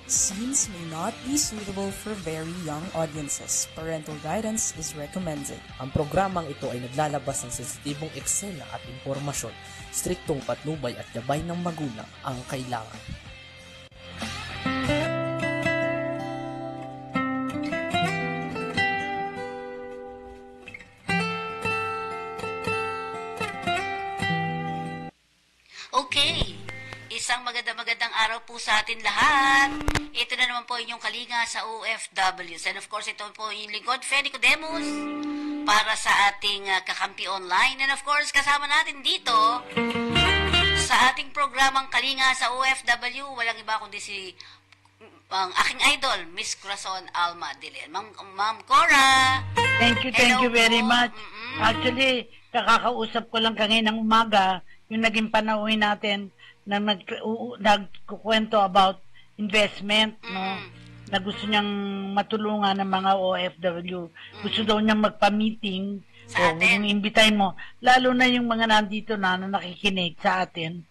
Scenes may not be suitable for very young audiences. Parental guidance is recommended. Ang programang ito ay naglalabas ng sensitibong eksena at impormasyon. Striktong patnubay at gabay ng magulang ang kailangan. Okay, isang magandang araw po sa atin lahat. Ito na naman po inyong kalinga sa OFWs. And of course, ito po yung lingkod, Feni Codemus, para sa ating kakampi online. And of course, kasama natin dito sa ating programang Kalinga sa OFW, walang iba kundi si ang aking idol, Miss Corazon Alma Dilian. Ma'am Cora. Thank you very much. Actually, kakakausap ko lang kaninang umaga yung naging panauhin natin na nagkukwento about investment, no? Na gusto niyang matulungan ng mga OFW. Gusto daw niyang magpa-meeting. So, kung imbitahin mo, lalo na yung mga nandito na nakikinig sa atin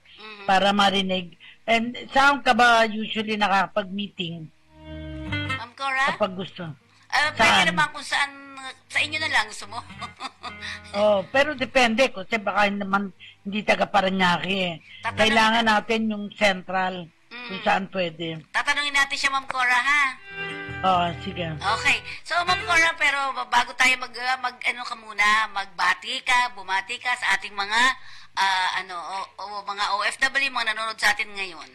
para marinig. And saan ka ba usually nakapag-meeting? Ma'am Cora? Kapag gusto. Pwede naman kung saan, sa inyo na lang gusto mo. Pero depende kasi baka naman hindi taga Parañaque. Kailangan natin yung central kung saan pwede. Tatanungin natin siya, Ma'am Cora, ha? Sige. Okay. So, Ma'am Cora, pero bago tayo bumati ka sa ating mga mga OFW, mga nanonood sa atin ngayon.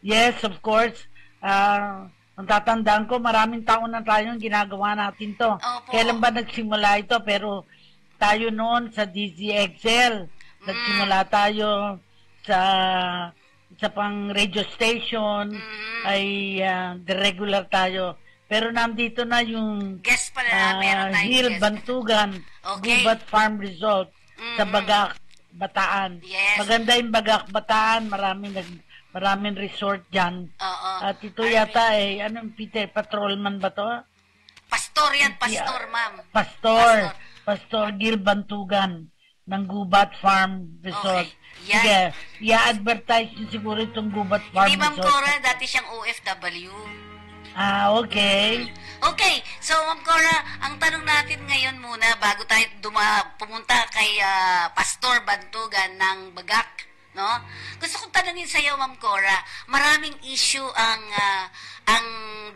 Yes, of course. Ang tatandaan ko, maraming taon na tayong ginagawa natin to. Opo. Kailan ba nagsimula ito? Pero tayo noon sa DZXL, nagsimula tayo sa pang radio station, ay regular tayo. Pero nandito na yung guest pala, meron tayong Hill guest. Bantugan, Okay. Gubat Farm Resort, sa Bagak, Bataan. Yes. Maganda yung Bagak, Bataan, maraming resort dyan. Oo. At ito yata Peter, patrolman ba to? Pastor yan, pastor, ma'am. Pastor Gil Bantugan ng Gubat Farm Resort. Okay. Yan. Sige, i-advertise nyo siguro itong Gubat Farm Hindi, Ma'am Resort. Cora, dati siyang OFW. Okay. Okay, so Ma'am Cora, ang tanong natin ngayon muna, bago tayo pumunta kay Pastor Bantugan ng Bagak, no? Gusto kong tanungin sa iyo, Ma'am Cora, maraming issue ang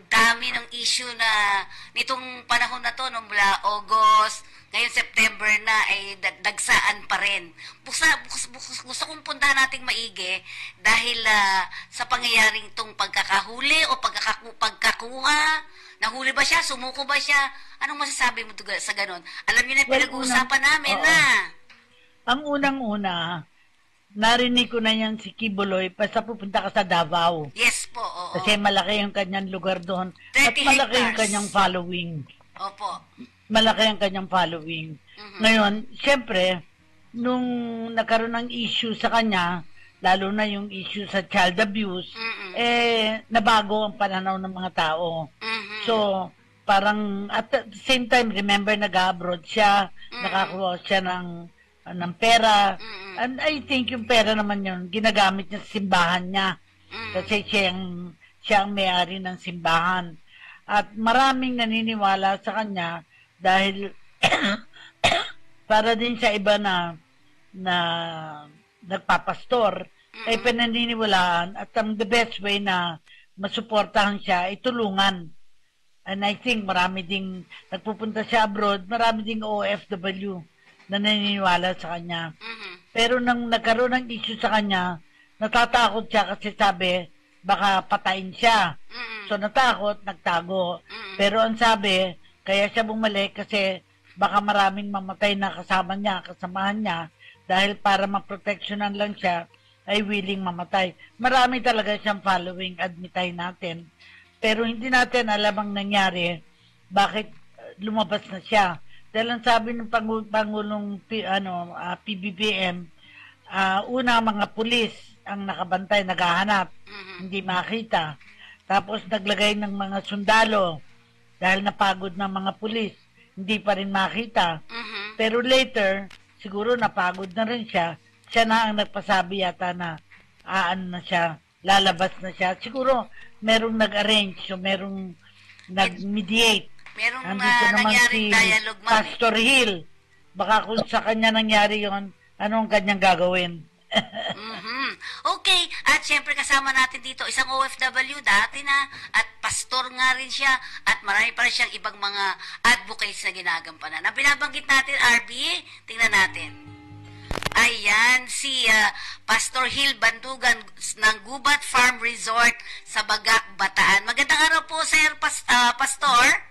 dami ng issue na nitong panahon na to, no, mula August, ngayon September na, ay dagsaan pa rin. Gusto kong puntahan nating maigi dahil sa pangyayaring itong pagkakahuli o pagkakuha. Nahuli ba siya? Sumuko ba siya? Anong masasabi mo sa ganon? Alam niyo na yung pinag-uusapan namin na. Ang unang-una, narinig ko na yan si Kibuloy, basta pupunta ka sa Davao. Yes po, oo. Kasi malaki yung kanyang lugar doon. 30 At malaki yung hectares. kanyang following. Opo. Malaki ang kanyang following. Ngayon, siyempre, nung nagkaroon ng issue sa kanya, lalo na yung issue sa child abuse, nabago ang pananaw ng mga tao. So, parang at the same time, remember, nag-abroad siya, nakakuha siya ng pera. And I think yung pera naman yun, ginagamit niya sa simbahan niya. Kasi siya ang may-ari ng simbahan. At maraming naniniwala sa kanya dahil para din sa iba na nagpapastor, ay pinaniniwalaan at the best way na masuportahan siya ay tulungan. And I think marami ding nagpupunta siya abroad, marami ding OFW na naniniwala sa kanya. Pero nang nagkaroon ng issue sa kanya, natatakot siya kasi sabi, baka patayin siya. So natakot, nagtago. Pero ang sabi, kaya siya bumalik kasi baka maraming mamatay na kasamahan niya, dahil para maproteksyonan lang siya, ay willing mamatay. Marami talaga siyang following, admitahin natin. Pero hindi natin alam ang nangyari, bakit lumabas na siya. Dahil ang sabi ng Pangulong PBBM, una mga pulis ang nakabantay, naghahanap, hindi makita. Tapos naglagay ng mga sundalo dahil napagod ng mga pulis, hindi pa rin makita. Pero later, siguro napagod na rin siya. Siya na ang nagpasabi yata na na siya, lalabas na siya. Siguro merong nag-arrange, so merong nag-mediate. Merong Nandito naman nangyaring si dialogue, ma'am. Pastor Hill. Baka kung sa kanya nangyari yon, anong kanyang gagawin? Mhm. Okay, at syempre kasama natin dito isang OFW dati na at pastor nga rin siya at marami pa rin siyang ibang mga advocates na ginagampanan. Ang binabanggit natin, RB, tingnan natin. Ayan, si Pastor Hill Bandugan ng Gubat Farm Resort sa Bagak, Bataan. Magandang araw po, Sir Pastor.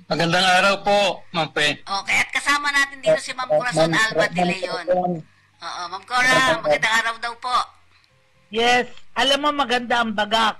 Magandang araw po, Ma'am Pe. Okay, at kasama natin dito si Ma'am Corazon Alba de Leon. Oo, Ma'am Cora, magandang araw daw po. Yes, alam mo maganda ang Bagak.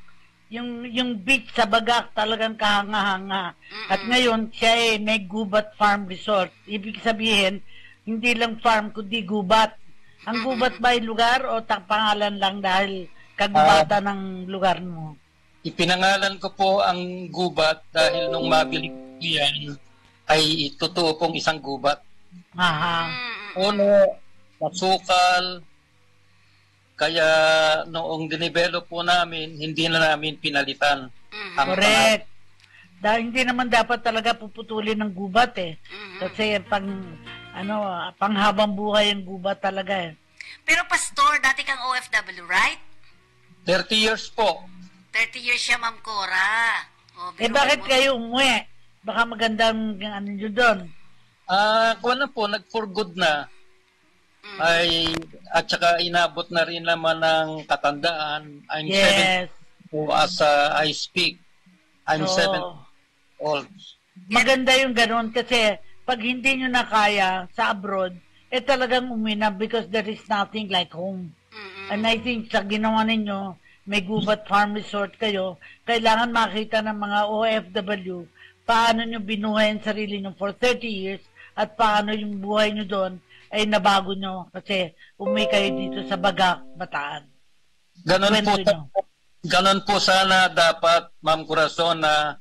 Yung beach sa Bagak talagang kahanga-hanga. At ngayon, siya may Gubat Farm Resort. Ibig sabihin, hindi lang farm kundi gubat. Ang gubat ba ay lugar o pangalan lang dahil kagubatan ng lugar mo? Ipinangalan ko po ang gubat dahil nung mabili ko yan ay totoo pong isang gubat. Aha. Puno, masukal, kaya noong dinevelop po namin, hindi na namin pinalitan. Ang Correct. Dahil hindi naman dapat talaga puputulin ng gubat eh. Kasi panghabang buhay ang gubat talaga eh. Pero Pastor, dati kang OFW, right? 30 years po. 30 years siya, Ma'am Cora. Bakit kayo umuwi? Baka magandang ano nyo doon. Kung ano po, nag-for good na. At saka inabot na rin naman ng katandaan. I'm 7 as I speak. I'm 7 old. Maganda yung ganun kasi pag hindi nyo na kaya sa abroad, talagang umuwi na because there is nothing like home. And I think sa ginawa ninyo, may Gubat Farm Resort kayo, kailangan makita ng mga OFW paano nyo binuhay ang sarili nyo for 30 years at paano yung buhay nyo doon ay nabago nyo kasi umuwi kayo dito sa Bagak, Bataan. Ganon po sana dapat, Ma'am Corazon, na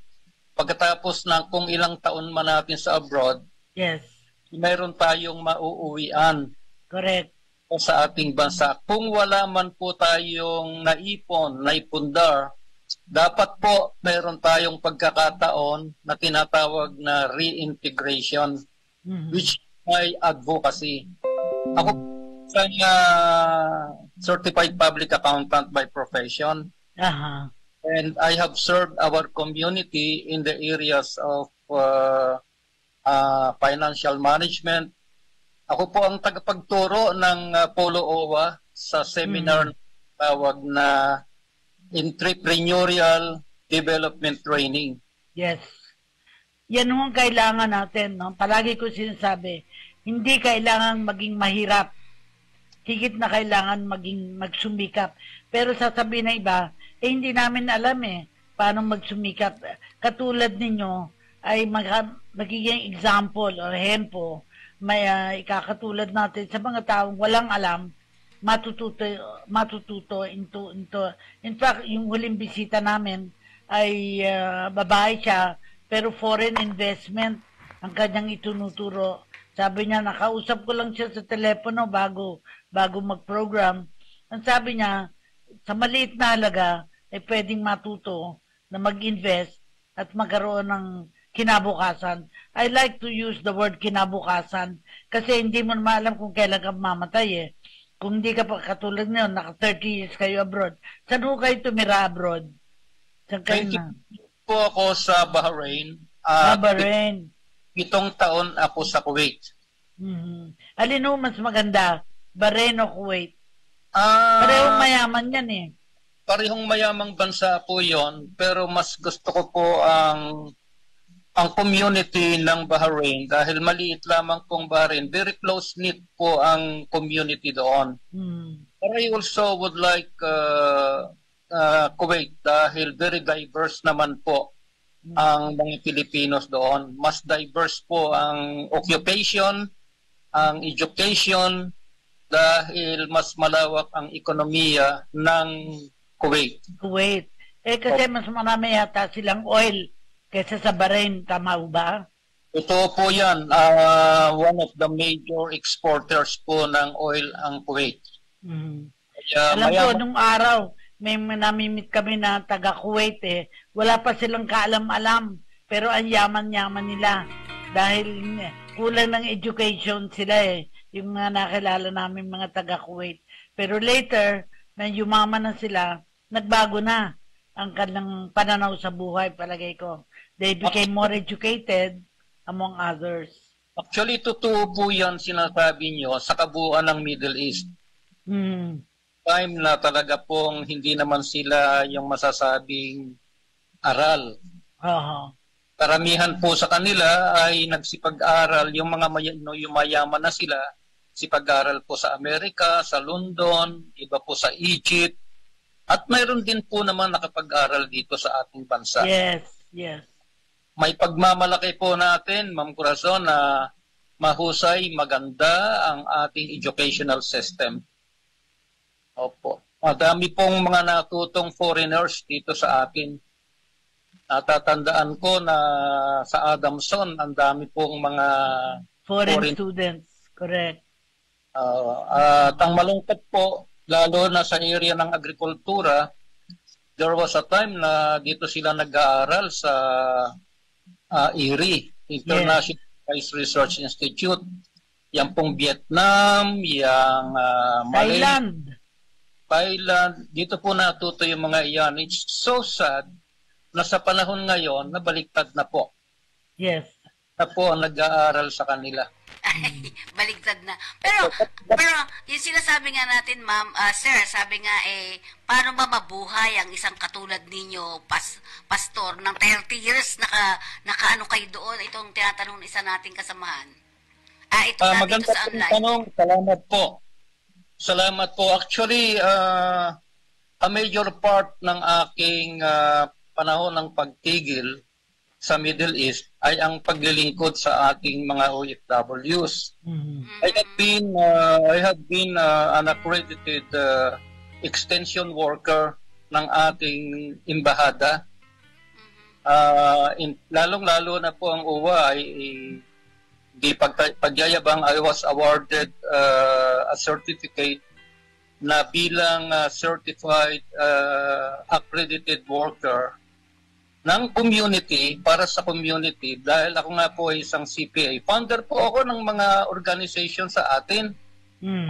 pagkatapos ng kung ilang taon man natin sa abroad, yes, mayroon tayong mauuwian. Correct. Sa ating bansa. Kung wala man po tayong naipundar, dapat po mayroon tayong pagkakataon na tinatawag na reintegration, which may advocacy. Ako sa certified public accountant by profession. And I have served our community in the areas of financial management. Ako po ang tagapagturo ng Polo OWA sa seminar tawag na Entrepreneurial Development Training. Yes. Yan ang kailangan natin. No? Palagi ko sinasabi, hindi kailangan maging mahirap. Higit na kailangan magsumikap. Pero sasabihin na iba, hindi namin alam paano magsumikap. Katulad ninyo ay magiging example o hempo, may ikakatulad natin sa mga taong walang alam, matututo into. In fact, yung huling bisita namin ay babae siya, pero foreign investment ang kanyang itunuturo. Sabi niya, nakausap ko lang siya sa telepono bago mag-program. Ang sabi niya, sa maliit na halaga, ay pwedeng matuto na mag-invest at magkaroon ng kinabukasan. I like to use the word kinabukasan kasi hindi mo naman alam kung kailan ka mamatay Kung hindi ka pa katulad ngayon, naka 30 years kayo abroad. Saan ho kayo tumira abroad? Saan kayo na? Po ako sa Bahrain. Bahrain. 7 taon ako sa Kuwait. Alin ho mas maganda? Bahrain o Kuwait? Parehong mayaman yan Parehong mayamang bansa po yon, pero mas gusto ko po ang community ng Bahrain dahil maliit lamang pong Bahrain. Very close-knit po ang community doon. But I also would like Kuwait dahil very diverse naman po ang mga Pilipinos doon. Mas diverse po ang occupation, ang education, dahil mas malawak ang ekonomiya ng Kuwait. Kasi mas marami yata silang oil kaysa sa Bahrain, tama ba? Ito po yan. One of the major exporters po ng oil ang Kuwait. Alam ko, nung araw, may namimit kami na taga Kuwait wala pa silang kaalam-alam, pero ang yaman-yaman nila dahil kulang ng education sila yung mga nakilala namin mga taga Kuwait. Pero later, na yumaman na sila, nagbago na ang kanilang pananaw sa buhay, palagay ko. They became more educated, among others. Actually, totoo po yan sinasabi nyo sa kabuuan ng Middle East. Time na talaga pong hindi naman sila yung masasabing aral. Karamihan po sa kanila ay nagsipag-aral, yung mga yung mayaman na sila, sipag-aral po sa Amerika, sa London, iba po sa Egypt, at mayroon din po naman nakapag-aral dito sa ating bansa. Yes. May pagmamalaki po natin, Ma'am Corazon, na mahusay, maganda ang ating educational system. Opo. Madami pong mga natutong foreigners dito sa atin. Natatandaan ko na sa Adamson, ang dami pong mga foreign students. Correct. At ang malungkot po, lalo na sa area ng agrikultura, there was a time na dito sila nag-aaral sa IRI, International Rice Research Institute. Yan pong Vietnam, yang Thailand. Dito po natuto yung mga iyan. It's so sad na sa panahon ngayon, nabaliktad na po. Yes. Na po ang nag-aaral sa kanila. Ay, baligtad na. Pero yung sinasabi nga natin, ma'am, sir, sabi nga paano ba mabuhay ang isang katulad ninyo, pastor, ng 30 years nakaano kayo doon? Itong tinatanong ng isa nating kasamahan. Ito na dito sa online. Tanong, salamat po. Actually, a major part ng aking panahon ng pagtigil sa Middle East ay ang paglilingkod sa ating mga OFWs. I have been an accredited extension worker ng ating embahada. Lalong-lalo na po ang UWA ay di pagyayabang. I was awarded a certificate na bilang certified accredited worker ng community, para sa community, dahil ako nga po ay isang CPA. Founder po ako ng mga organization sa atin.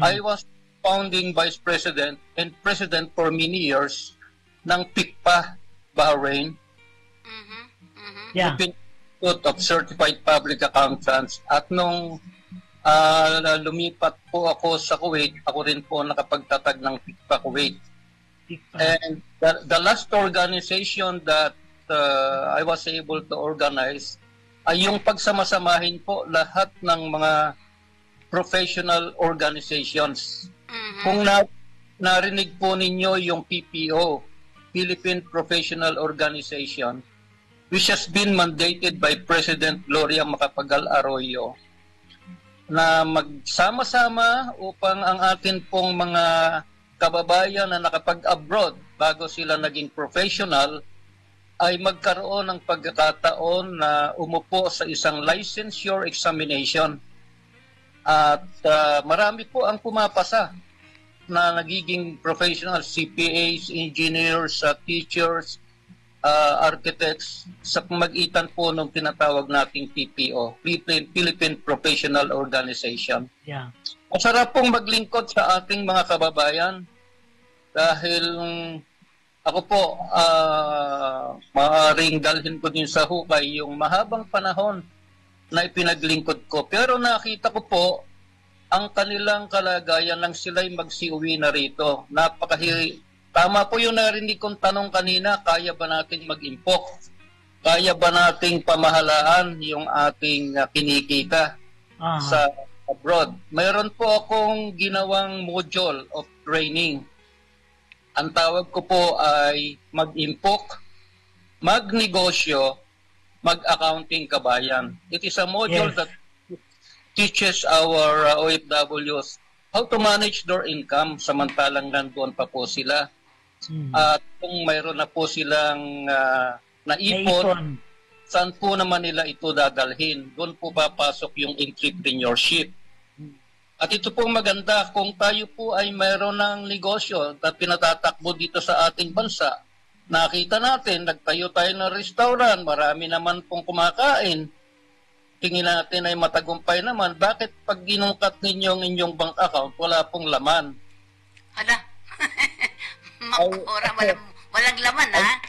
I was founding vice president and president for many years ng PICPA Bahrain, Institute of Certified Public Accountants. At nung lumipat po ako sa Kuwait, ako rin po nakapagtatag ng PICPA Kuwait. And the last organization that I was able to organize ay yung pagsamasamahin po lahat ng mga professional organizations. Kung narinig po ninyo yung PPO, Philippine Professional Organization, which has been mandated by President Gloria Macapagal Arroyo, na magsama-sama upang ang atin pong mga kababayan na nakapag-abroad bago sila naging professional ay magkaroon ng pagkakataon na umupo sa isang licensure examination. At marami po ang pumapasa na nagiging professional, CPAs, engineers, teachers, architects, sa pamagitan po ng tinatawag nating PPO, Philippine Professional Organization. Masarap pong maglingkod sa ating mga kababayan dahil ako po, maaaring dalhin ko din sa hukay yung mahabang panahon na ipinaglingkod ko. Pero nakita ko po ang kanilang kalagayan nang sila'y magsiuwi na rito. Tama po yung narinig kong tanong kanina, kaya ba nating mag-impok? Kaya ba nating pamahalaan yung ating kinikita sa abroad? Mayroon po akong ginawang module of training. Ang tawag ko po ay mag-impok, magnegosyo, mag-accounting kabayan. It is a module that teaches our OFWs how to manage their income samantalang nandoon pa po sila. At kung mayroon na po silang naipon, saan po naman nila ito dadalhin? Doon po papasok yung entrepreneurship. At ito pong maganda, kung tayo po ay mayroon ng negosyo na pinatatakbo dito sa ating bansa, nakita natin, nagtayo tayo ng restaurant, marami naman pong kumakain, tingin natin ay matagumpay naman, bakit pag ginungkat ninyo ang inyong bank account, wala pong laman? Hala. Walang laman, ha?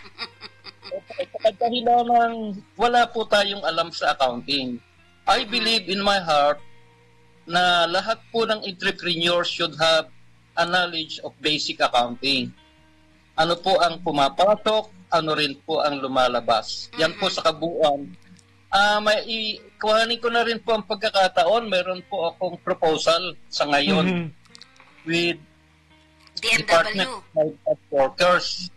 Dahilan ng wala po tayong alam sa accounting. I believe in my heart na lahat po ng entrepreneurs should have a knowledge of basic accounting. Ano po ang pumapasok, ano rin po ang lumalabas. Yan po sa kabuuan. Kuhanin ko na rin po ang pagkakataon. Meron po akong proposal sa ngayon with Department of Workers.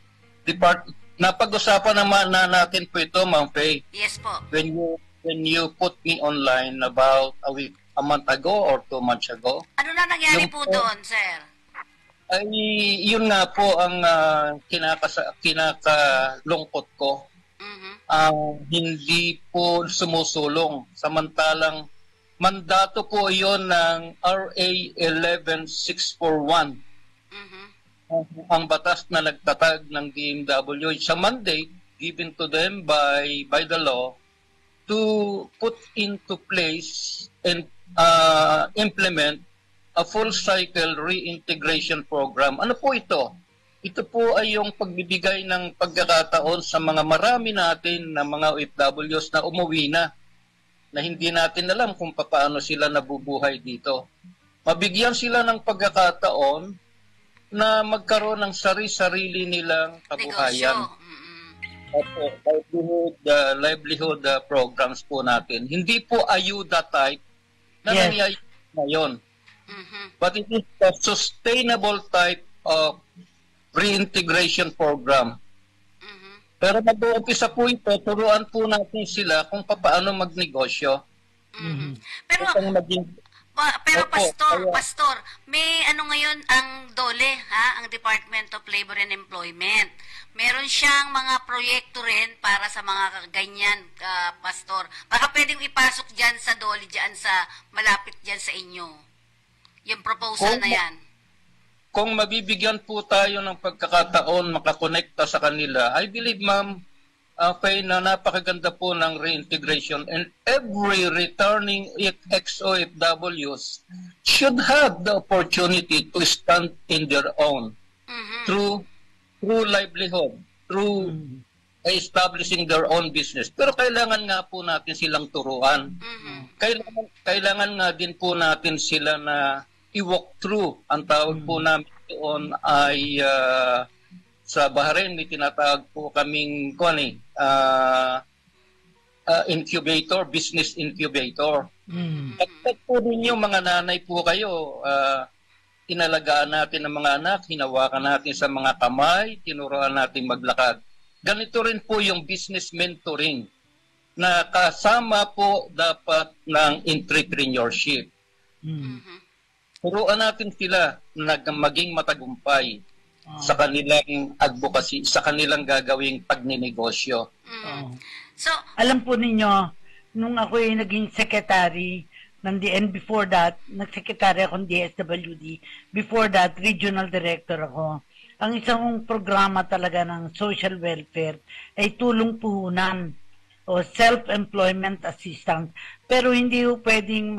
Napag-usapan naman na natin po ito, Ma'am Faye. Yes po. When you put me online about a month ago or 2 months ago. Ano na nangyari po doon, sir? Ay, yun nga po ang kinakalungkot ko. Hindi po sumusulong. Samantalang mandato po yun ng RA 11641. Ang batas na nagtatag ng DMW. Sa mandate given to them by the law to put into place and implement a full cycle reintegration program. Ano po ito? Ito po ay yung pagbibigay ng pagkakataon sa mga marami natin na mga OFWs na umuwi na hindi natin alam kung paano sila nabubuhay dito. Mabigyan sila ng pagkakataon na magkaroon ng sarili-sarili nilang kabuhayan. Livelihood programs po natin. Hindi po ayuda type na nangyayari ngayon. But it is a sustainable type of reintegration program. Pero mag-uumpisa po ito, turuan po natin sila kung paano magnegosyo. Pero Pastor, may ano ngayon ang DOLE, ang Department of Labor and Employment. Meron siyang mga proyekto rin para sa mga ganyan, Pastor. Baka pwedeng ipasok dyan sa DOLE, dyan sa malapit dyan sa inyo. Yung proposal na yan. Kung mabibigyan po tayo ng pagkakataon makakonekta sa kanila, I believe, Ma'am Faye, na napakaganda po ng reintegration, and every returning ex-OFWs should have the opportunity to stand in their own through livelihood, through establishing their own business. Pero kailangan nga po natin silang turuan. Kailangan nga din po natin sila na i-walk through. Ang tawag po namin doon ay sa Bahrain, may tinatawag po kaming incubator, business incubator. At po ninyo, mga nanay po kayo, inalagaan natin ang mga anak, hinawakan natin sa mga kamay, tinuruan natin maglakad. Ganito rin po yung business mentoring na kasama po dapat ng entrepreneurship. Turuan natin sila na maging matagumpay sa kanilang advocacy, sa kanilang gagawing pagninegosyo. So, alam po ninyo, nung ako ay naging secretary ng DN, before that, nag-secretary ako ng DSWD, before that, regional director ako. Ang isang programa talaga ng social welfare ay tulong puhunan o self-employment assistance. Pero hindi po pwedeng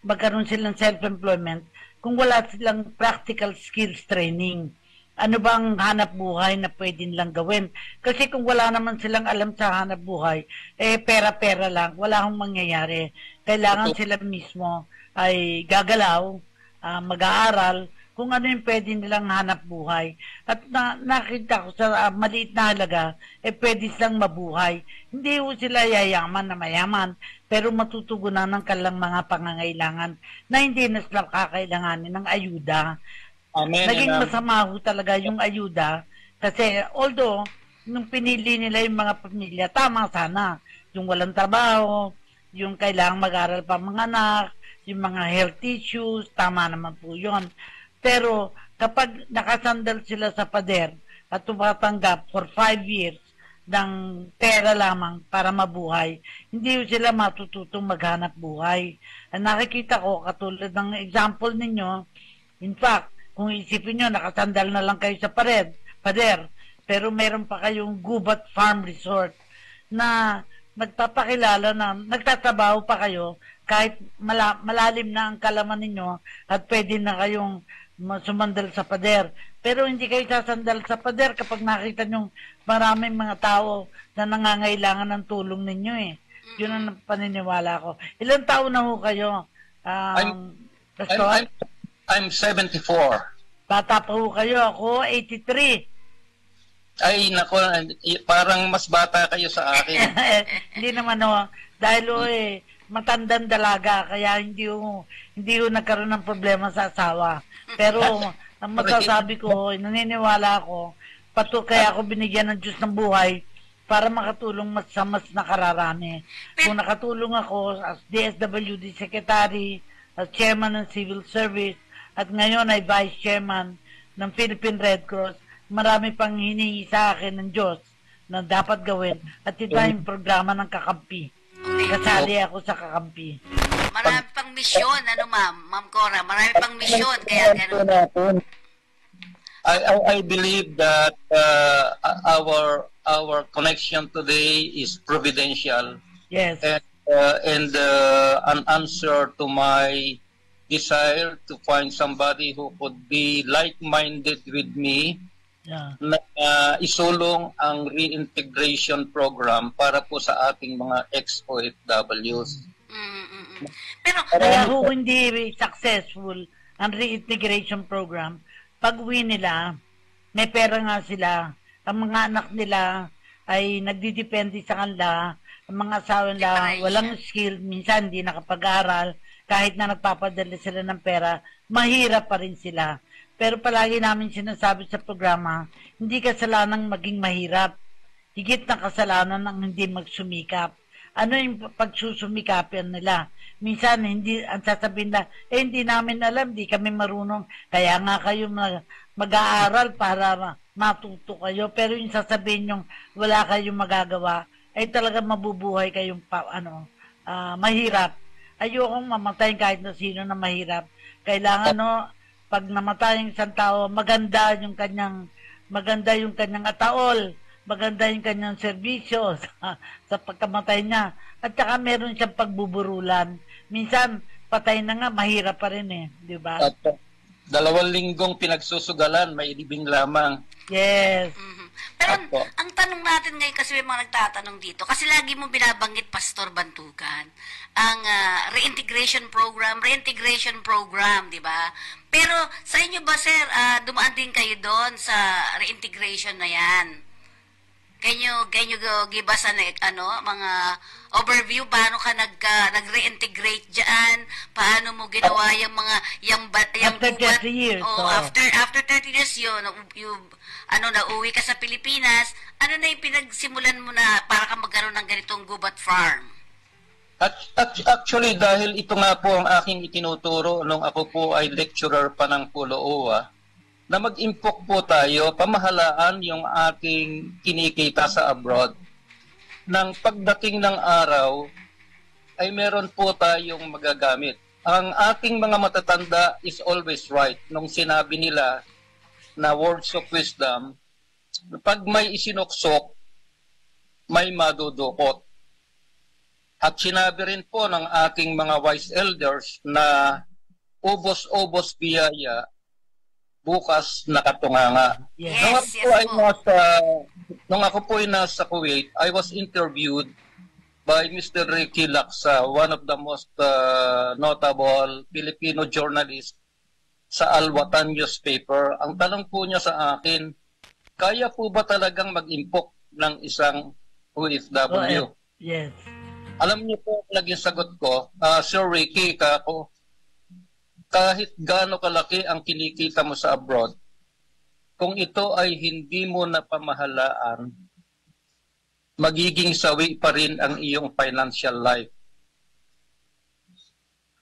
magkaroon silang self-employment kung wala silang practical skills training. Ano bang hanap buhay na pwede nilang gawin? Kasi kung wala naman silang alam sa hanap buhay, pera-pera lang, wala akong mangyayari. Kailangan sila mismo ay gagalaw, mag-aaral, kung ano yung pwede nilang hanap buhay. At nakita ko sa maliit na halaga, pwede silang mabuhay. Hindi ko sila yayaman na mayaman, pero matutugunan ng kanilang mga pangangailangan na hindi na sila kakailanganin ng ayuda. Amen. Naging masama ho talaga yung ayuda kasi although nung pinili nila yung mga pamilya, tama sana. Yung walang trabaho, yung kailangang mag-aral pa mga anak, yung mga health issues, tama naman po yun. Pero kapag nakasandal sila sa pader at tumatanggap for 5 years ng pera lamang para mabuhay, hindi sila matututong maghanap buhay. Ang nakikita ko, katulad ng example ninyo, in fact, kung isipin nyo, nakasandal na lang kayo sa pader, pero meron pa kayong Gubat Farm Resort na nagpapakilala na nagtatrabaho pa kayo kahit malalim na ang kalaman ninyo at pwede na kayong sumandal sa pader. Pero hindi kayo sasandal sa pader kapag nakita nyo maraming mga tao na nangangailangan ng tulong ninyo eh. Yun ang paniniwala ko. Ilang taon na ho kayo? I'm 74. Bata pa ho kayo. Ako, 83. Ay, nako, parang mas bata kayo sa akin. Hindi naman ho. Dahil ho matandang dalaga, kaya hindi ho nagkaroon ng problema sa asawa. Pero, ang masasabi ko, naniniwala ako, kaya ako binigyan ng Diyos ng buhay para makatulong sa mas nakararami. Kung nakatulong ako as DSWD Secretary, as Chairman ng Civil Service, at ngayon ay Vice Chairman ng Philippine Red Cross, marami pang hinihingi sa akin ng Diyos na dapat gawin. At ito ay yung programa ng Kakampi. Kasali ako sa Kakampi. Marami pang misyon, Ma'am Cora? Marami pang misyon, kaya gano'n. I believe that our connection today is providential. Yes. And an answer to my desire to find somebody who could be like-minded with me na isulong ang reintegration program para po sa ating mga ex-OFWs. Pero kaya kung hindi successful ang reintegration program, pag-uwi nila, may pera nga sila, ang mga anak nila ay nagdidepende sa kanila, ang mga asawa nila walang skill, minsan hindi nakapag-aral, kahit na nagpapadala sila ng pera, mahirap pa rin sila. Pero palagi namin sinasabi sa programa, hindi kasalanan maging mahirap. Higit na kasalanan ang hindi magsumikap. Ano yung pagsusumikapan nila? Minsan, ang sasabihin na, hindi namin alam, hindi kami marunong. Kaya nga kayo mag-aaral para matuto kayo. Pero yung sasabihin yung wala kayong magagawa, ay talaga mabubuhay kayong mahirap. Ayokong mamatay kahit na sino na mahirap. Kailangan, pag namatay yung isang tao, maganda yung kanyang ataol, maganda yung kanyang serbisyo sa pagkamatay niya. At saka meron siyang pagbuburulan. Minsan, patay na nga, mahirap pa rin di ba? 2 linggong pinagsusugalan, may libing lamang. Yes. Pero ang tanong natin ngayon, kasi may mga nagtatanong dito, kasi lagi mo binabanggit, Pastor Bantugan, ang reintegration program, di ba? Pero sa inyo ba, sir, dumaan din kayo doon sa reintegration na yan? Can you give us mga overview paano ka nag-reintegrate diyan? Paano mo ginawa yung mga after 30 years. After 30 years nauwi ka sa Pilipinas, ano na yung pinagsimulan mo na para ka magkaroon ng ganitong Gubat Farm? Actually, dahil ito nga po ang aking itinuturo nung ako po ay lecturer pa ng Pulo-OWA, na mag-impok po tayo, pamahalaan yung ating kinikita sa abroad. Nang pagdating ng araw, ay meron po tayong magagamit. Ang ating mga matatanda is always right. Nung sinabi nila na words of wisdom, pag may isinuksok, may madudukot. At sinabi rin po ng ating mga wise elders na ubos-ubos biyaya, bukas nakatunganga. Yes, nung ako po ay nasa Kuwait, I was interviewed by Mr. Ricky Laksa, one of the most notable Filipino journalists sa Al-Watan newspaper. Ang tanong po niya sa akin, kaya po ba talagang mag-impok ng isang OFW? Yes. Alam niyo po, naging sagot ko, Sir Ricky, kahit gaano kalaki ang kinikita mo sa abroad, kung ito ay hindi mo napamahalaan, magiging sawi pa rin ang iyong financial life.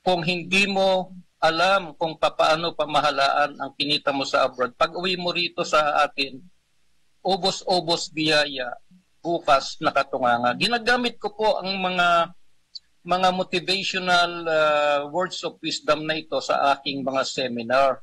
Kung hindi mo alam kung paano pamahalaan ang kinita mo sa abroad, pag uwi mo rito sa atin, ubos-ubos biyaya, bukas na katunganga. Ginagamit ko po ang mga motivational words of wisdom na ito sa aking mga seminar.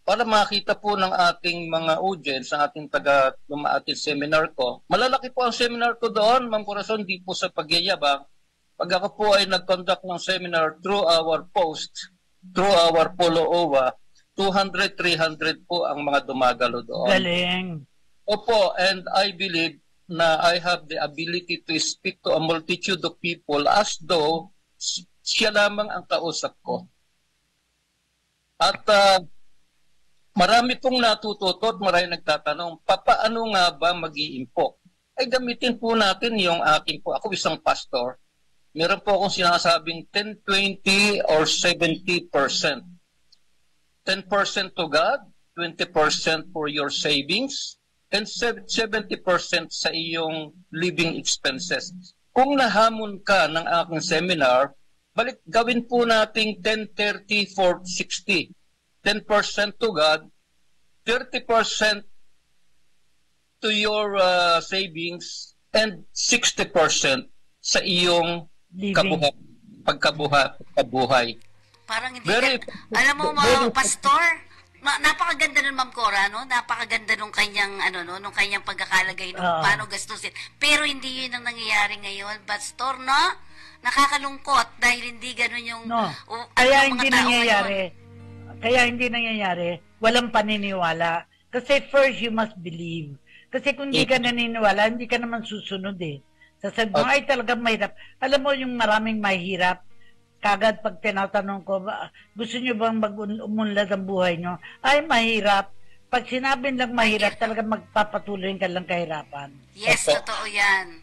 Para makita po ng ating mga audience, ang ating taga-dumaating seminar ko. Malalaki po ang seminar ko doon, Ma'am Corazon, di po sa pagyayabang. Pag ako po ay nag-conduct ng seminar through our post, through our Polo OWA, 200, 300 po ang mga dumagalo doon. Galing. Opo, and I believe na I have the ability to speak to a multitude of people as though siya lamang ang kausap ko. At marami pong natututo at marami nagtatanong, paano nga ba mag-iimpok? Ay gamitin po natin yung aking po. Ako isang pastor. Meron po akong sinasabing 10, 20, or 70%. 10% to God, 20% for your savings, and 70% sa iyong living expenses. Kung nahamon ka ng aking seminar, gawin po nating 10, 30, 40, 60. 10% to God, 30% to your savings, and 60% sa iyong pagkabuhay. Parang hindi alam mo mga pastor, napakaganda nun Ma'am Cora, no? Napakaganda nung kanyang nung kanyang pagkakalagay nung paano gastusin. Pero hindi 'yun ang nangyayari ngayon, pastor, no? Nakakalungkot dahil hindi ganoon yung kaya hindi nangyayari. Kaya hindi nangyayari, walang paniniwala. Kasi first you must believe. Kasi kung hindi ka naniniwala, hindi ka naman susunod eh. Sasabi mo, ay talagang mahirap. Alam mo yung maraming mahirap, kagad pag tinatanong ko, gusto nyo bang mag-umunlad ang buhay nyo? Ay, mahirap. Pag sinabing lang mahirap, talagang magpapatuloy ka lang kahirapan. Yes, totoo yan.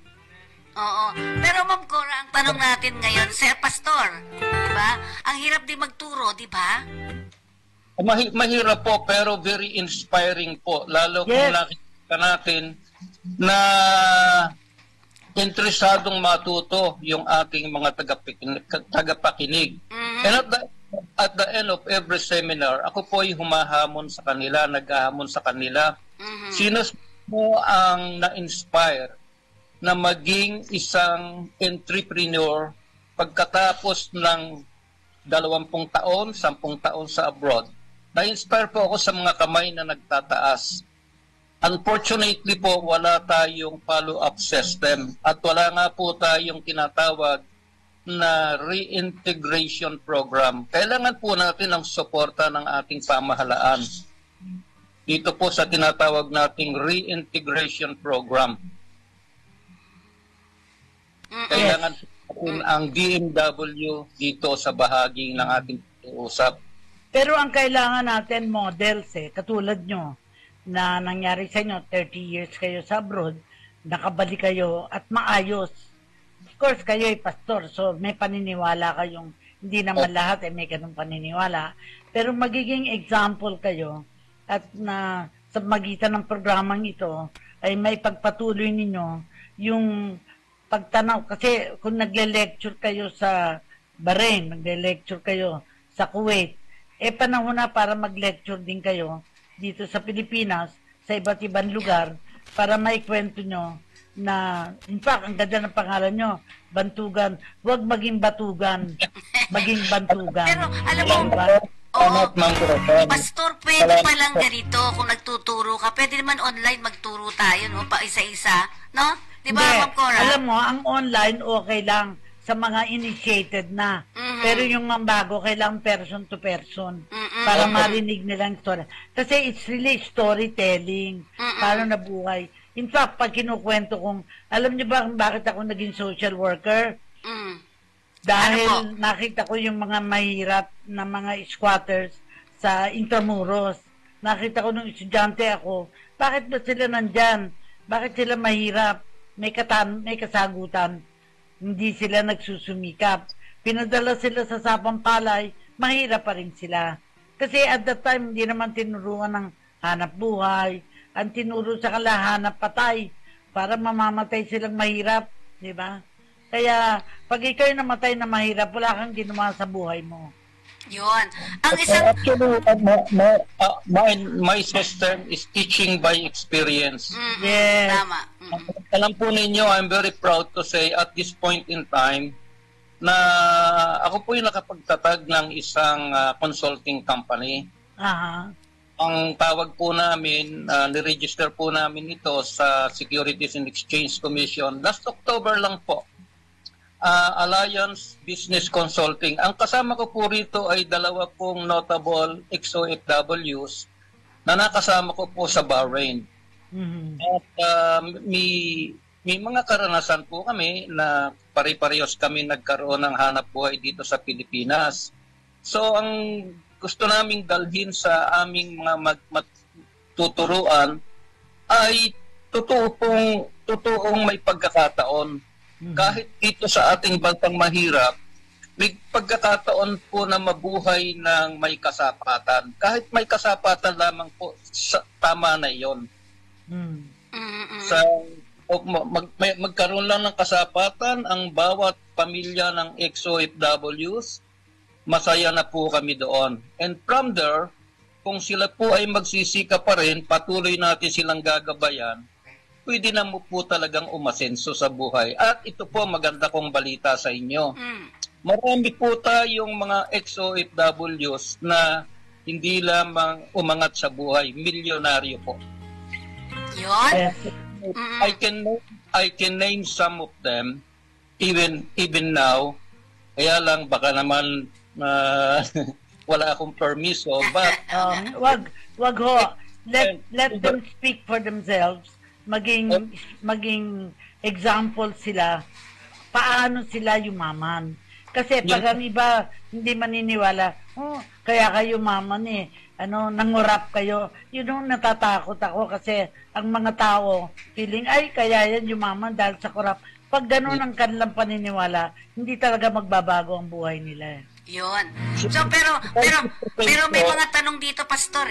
Oo. Pero Ma'am Cora, ang tanong natin ngayon, Sir Pastor, di ba? Ang hirap din magturo, di ba? Mahirap po, pero very inspiring po. Lalo kung nakikita natin na interesadong matuto yung ating mga tagapakinig. And at the end of every seminar, ako po ay humahamon sa kanila, naghahamon sa kanila. Sino mo ang na-inspire na maging isang entrepreneur pagkatapos ng 20 taon, 10 taon sa abroad? Na-inspire po ako sa mga kamay na nagtataas. Unfortunately po, wala tayong follow-up system at wala nga po tayong tinatawag na reintegration program. Kailangan po natin ang suporta ng ating pamahalaan. Dito po sa tinatawag nating reintegration program. Kailangan po ang DMW dito sa bahagi ng ating usap. Pero ang kailangan natin models katulad nyo, na nangyari sa inyo, 30 years kayo sa abroad, nakabalik kayo at maayos. Of course, kayo ay pastor, so may paniniwala kayong, hindi naman lahat ay may ganung paniniwala. Pero magiging example kayo at na sa magitan ng programang ito ay may pagpatuloy ninyo yung pagtanaw. Kasi kung nagle-lecture kayo sa Bahrain, nagle-lecture kayo sa Kuwait, panahon na para mag-lecture din kayo dito sa Pilipinas, sa iba't ibang lugar, para maikwento nyo na, in fact, ang ganda ng pangalan nyo, Bantugan. Huwag maging batugan, maging bantugan. Pero, alam mo, pastor, pwede pa lang ganito kung nagtuturo ka. Pwede naman online magturo tayo, no? Pa isa-isa, no? Di ba, Ma'am Cora? Alam mo, ang online, okay lang sa mga initiated na. Pero yung bago, kailangan person to person para marinig nilang story. Kasi it's really storytelling. Paano nabuhay. In fact, pag kinukwento kong, alam niyo ba bakit ako naging social worker? Dahil nakita ko yung mga mahirap na mga squatters sa Intramuros. Nakita ko nung estudyante ako, bakit ba sila nandyan? Bakit sila mahirap? May kasagutan. Hindi sila nagsusumikap. Pinadala sila sa Sapang Palay, mahirap pa rin sila. Kasi at that time, hindi naman tinuruan ng hanap buhay. Ang tinuro sa kanila, hanap patay para mamamatay silang mahirap. Di ba? Kaya, pag ikaw namatay na mahirap, wala kang ginawa sa buhay mo. Yun. Ang isang... Actually, my system is teaching by experience. Yes. Tama. Alam po ninyo, I'm very proud to say at this point in time na ako po yung nakapagtatag ng isang consulting company. Aha. Ang tawag po namin, niregister po namin ito sa Securities and Exchange Commission last October lang po. Alliance Business Consulting. Ang kasama ko po rito ay dalawa pong notable ex-OFWs na nakasama ko po sa Bahrain. At may mga karanasan po kami na pare-parehas kami nagkaroon ng hanap buhay dito sa Pilipinas. So ang gusto naming dalhin sa aming mga tuturuan ay totoong may pagkakataon. Kahit dito sa ating bansang mahirap, may pagkakataon po na mabuhay ng may kasapatan. Kahit may kasapatan lamang po, tama na iyon. Magkaroon lang ng kasapatan ang bawat pamilya ng ex-OFWs, masaya na po kami doon. And from there, kung sila po ay magsisika pa rin, patuloy natin silang gagabayan, pwede na mo po talagang umasenso sa buhay. At ito po maganda kong balita sa inyo. Marami po tayong mga ex-OFWs na hindi lamang umangat sa buhay, milyonaryo po. Yun? I can name some of them even now. Kaya lang baka naman wala akong permiso, but wag ho. Let them speak for themselves. Maging example sila paano sila yumaman. Kasi pag ang iba hindi maniniwala, kaya kayo yumaman nangurap kayo. Natatakot ako kasi ang mga tao feeling, ay kaya yan yumaman dahil sa kurap. Pag ganun ang kanilang paniniwala, hindi talaga magbabago ang buhay nila. Yun. So, pero may mga tanong dito, Pastor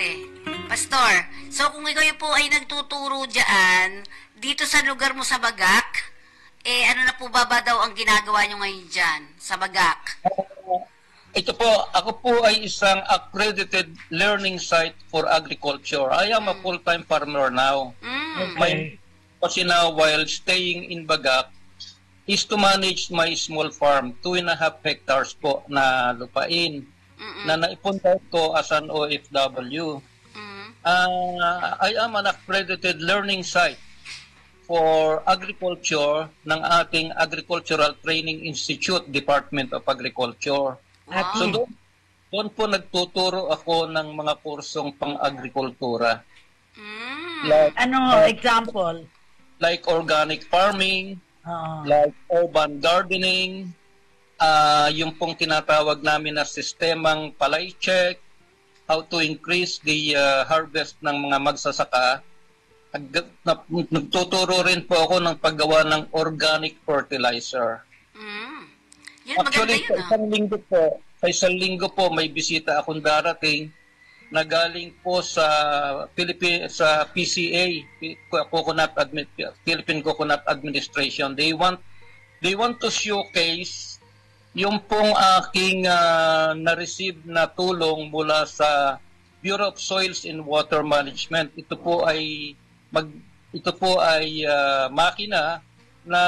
Pastor, so kung ikaw po ay nagtuturo dyan, dito sa lugar mo sa Bagak, ano na po ba daw ang ginagawa nyo ngayon dyan, sa Bagak? Ito po, ako po ay isang accredited learning site for agriculture. I am a full-time farmer now. My kasi now, while staying in Bagak, is to manage my small farm, 2.5 hectares po na lupain na naipunta ko as an OFW. I am an accredited learning site for agriculture ng ating Agricultural Training Institute, Department of Agriculture. Wow. So doon po nagtuturo ako ng mga kursong pang-agrikultura. Example? Like organic farming, like urban gardening, yung pong tinatawag namin na sistemang palay check, how to increase the harvest ng mga magsasaka. Nagtuturo rin po ako ng paggawa ng organic fertilizer. Yan, actually, sa isang linggo po may bisita akong darating na galing po sa PCA, Philippine Coconut Administration. They want to showcase yung pong aking na-receive na tulong mula sa Bureau of Soils and Water Management. Ito po ay makina na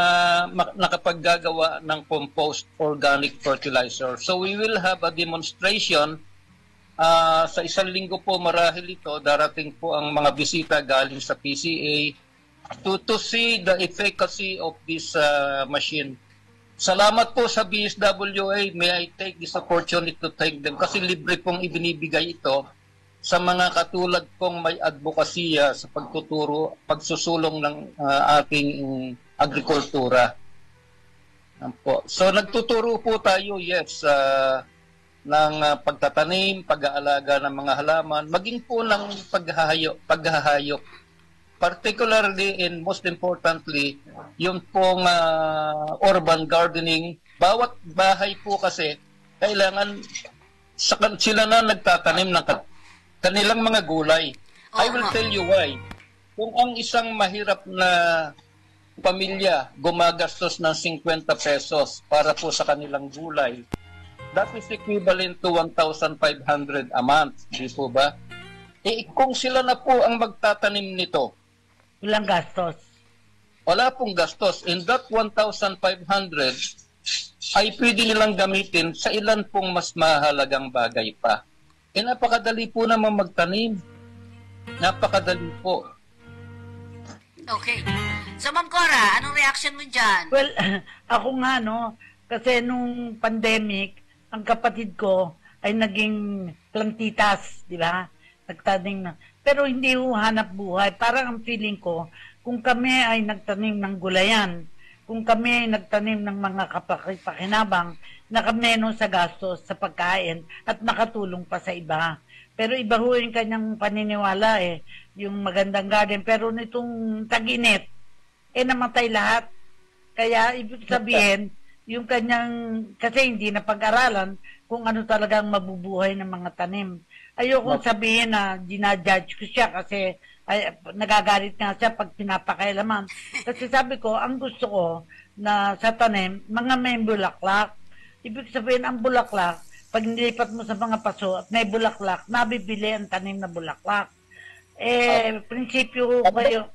nakapaggagawa ng compost organic fertilizer. So we will have a demonstration. Sa isang linggo po marahil ito, darating po ang mga bisita galing sa PCA to see the efficacy of this machine. Salamat po sa BSWA. May I take this opportunity to thank them kasi libre pong ibinibigay ito sa mga katulad pong may advokasya sa pagsusulong ng ating agrikultura. So nagtuturo po tayo, yes, ng pagtatanim, pag-aalaga ng mga halaman, maging po ng paghahayop. Particularly and most importantly, yung pong urban gardening. Bawat bahay po kasi, kailangan sila na nagtatanim ng kanilang mga gulay. I will tell you why. Kung ang isang mahirap na pamilya gumagastos ng 50 pesos para po sa kanilang gulay, that is equivalent to 1,500 a month, di po ba? Kung sila na po ang magtatanim nito, Walang gastos. wala pong gastos. In that 1,500 ay pwede nilang gamitin sa ilan pong mas mahalagang bagay pa. Napakadali po naman magtanim. Napakadali po. Okay. So, Ma'am Cora, anong reaction mo dyan? Well, ako nga, no, kasi nung pandemic, ang kapatid ko ay naging plantitas, di ba? Nagtanim na. Pero hindi ho hanap buhay. Parang ang feeling ko, kung kami ay nagtanim ng gulayan, kung kami ay nagtanim ng mga kapakipakinabang, nakamenos sa gastos, sa pagkain, at nakatulong pa sa iba. Pero iba ho yung kanyang paniniwala yung magandang garden. Pero nitong tag-init, namatay lahat. Kaya ibig sabihin, yung kanyang, kasi hindi na pag-aralan kung ano talagang mabubuhay ng mga tanim. Ayokong sabihin na ginajudge ko siya kasi nagagalit nga siya pag pinapakailaman. Kasi sabi ko, ang gusto ko na sa tanim, mga may bulaklak. Ibig sabihin, ang bulaklak, pag nilipat mo sa mga paso at may bulaklak, nabibili ang tanim na bulaklak. Prinsipyo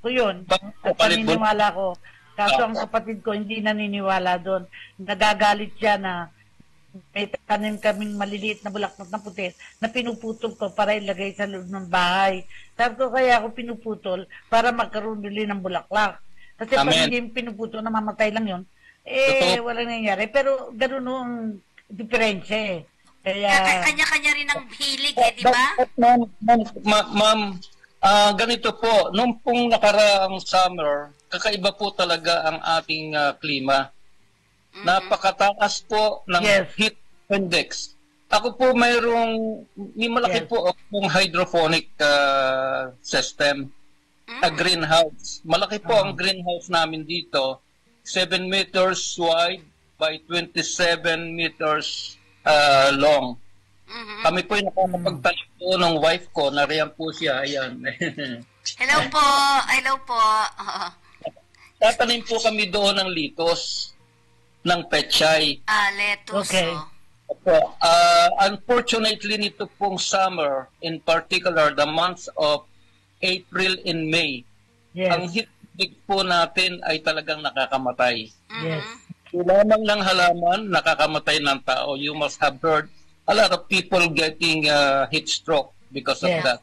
ko yun. At paniniwala ko. Kaso ang kapatid ko hindi naniniwala doon. Nagagalit siya na may tanim kaming maliliit na bulaklak na puti na pinuputol ko para ilagay sa loob ng bahay. Sabi ko kaya ako pinuputol para magkaroon bili ng bulaklak. Kasi pag hindi pinuputol, namamatay lang yun. Walang nangyari. Pero gano'n ang diferensya Kaya... Kanya-kanya rin ang hilig di ba? Ma'am, ganito po, nung pong nakaraang summer, kakaiba po talaga ang ating klima. Napakataas po ng heat index. Ako po may malaki po akong hydroponic system, a greenhouse. Malaki po ang greenhouse namin dito, 7 meters wide by 27 meters long. Kami po yung nakakapagtanim po ng wife ko, nariyan po siya, ayan. Hello po. Tatanim po kami doon ng litos, ng pechay. Lettuce. Okay. Unfortunately, nito pong summer, in particular, the months of April and May, ang heat po natin ay talagang nakakamatay. Yes. Lamang ng halaman, nakakamatay ng tao. You must have heard a lot of people getting heat stroke because of that.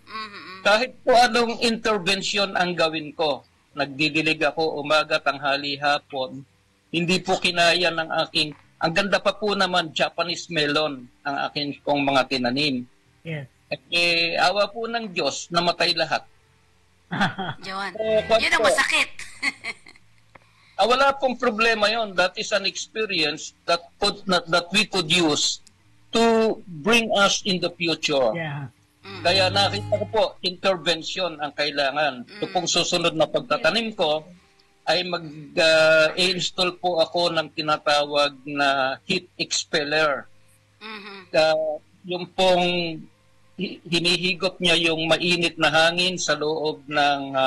Kahit po anong intervention ang gawin ko, nagdidilig ako umaga, tanghali, hapon, hindi po kinaya ng aking, ang ganda pa po naman, Japanese melon, ang aking pong mga tinanim. Yes. Awa po ng Diyos, namatay lahat. Yun ang masakit. Wala pong problema yon. That is an experience that we could use to bring us in the future. Yeah. Kaya nakita ko po, intervention ang kailangan. Ito pong susunod na pagtatanim ko, ay mag-install po ako ng tinatawag na heat expeller. Yung pong hinihigop niya yung mainit na hangin sa loob ng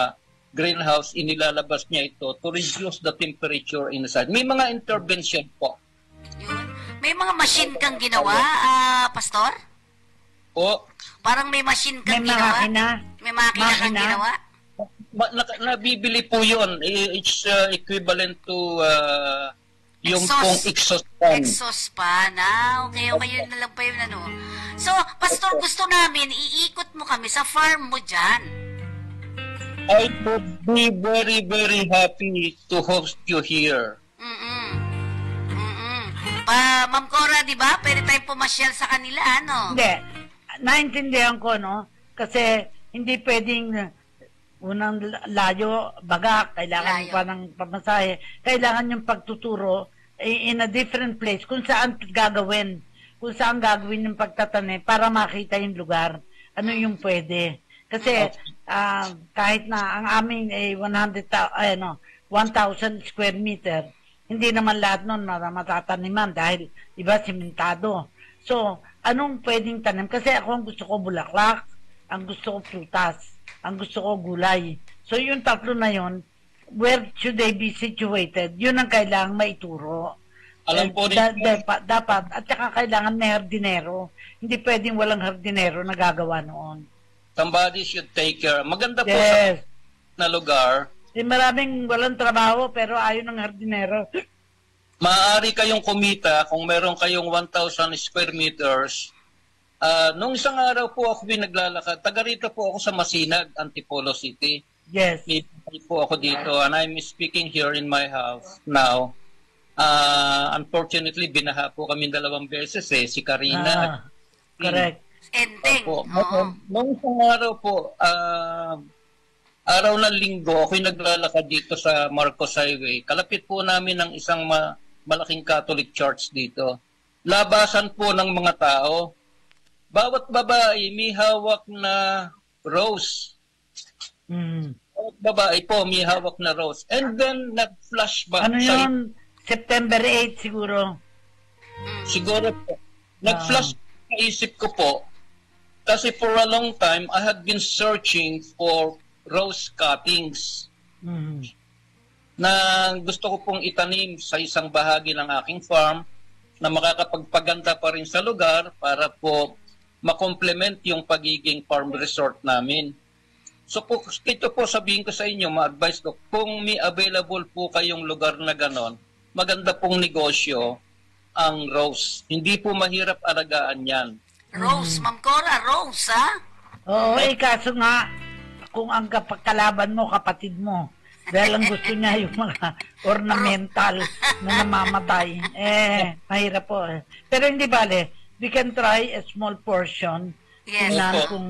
greenhouse, inilalabas niya ito to reduce the temperature inside. May mga intervention po. Yun. May mga machine kang ginawa, Pastor? O, parang may machine kang May ginawa? May makina kang ginawa? Nabibili po yun. It's equivalent to yung Exhaust. pong exhaust fan. Exhaust pan. Okay. Yun na lang pa yun So, Pastor, gusto namin, iikot mo kami sa farm mo dyan. I would be very, very happy to host you here. Ma'am Cora, di ba? Pwede tayong pumasyal sa kanila, Hindi. Naintindihan ko, Kasi hindi pwedeng unang layo, baga, kailangan pa ng pamasahe. Kailangan yung pagtuturo in a different place kung saan gagawin. Kung saan gagawin yung pagtatanim para makita yung lugar. Ano yung pwede. Kasi kahit na ang aming 1,000 square meter, hindi naman lahat nun matataniman dahil iba simentado. So, anong pwedeng tanim? Kasi ako ang gusto ko bulaklak, ang gusto ko prutas, ang gusto ko gulay. So, yung tatlo na yun, where should they be situated? Yun ang kailangang maituro. Alam po rin, Dapat. At saka kailangan may hardinero. Hindi pwedeng walang hardinero na gagawa noon. somebody should take care. Maganda po Yes. sa na lugar, Maraming walang trabaho pero ayaw ng hardinero. maaari kayong kumita kung meron kayong 1,000 square meters. Nung isang araw po ako naglalakad, taga rito po ako sa Masinag, Antipolo City. Yes. May bahay po ako dito and I'm speaking here in my house now. Unfortunately, binaha po kami 2 beses si Karina. Correct. Ending. Opo. Oo. Nung isang araw po, araw ng linggo, ako'y naglalakad dito sa Marcos Highway. Kalapit po namin ng isang malaking Catholic church dito. Labasan po ng mga tao. Bawat babae may hawak na rose. Bawat babae po may hawak na rose. And then, nag-flashback. Ano yun? September 8 siguro. Siguro po. Nag-flash sa isip ko po. Kasi for a long time, I had been searching for rose cuttings na gusto ko pong itanim sa isang bahagi ng aking farm na makakapagpaganda pa rin sa lugar para po makomplement yung pagiging farm resort namin. So po, ito po sabihin ko sa inyo, ma-advise ko, kung may available po kayong lugar na ganon, maganda pong negosyo ang rose. Hindi po mahirap alagaan yan. Rose, Ma'am Cora, Rose, ha? Oo, kaso nga, kung ang kalaban mo, kapatid mo, dahil ang gusto niya yung mga ornamental na namamatay, mahirap po. Pero hindi bale, we can try a small portion. Yes. Tingnan Opo. kung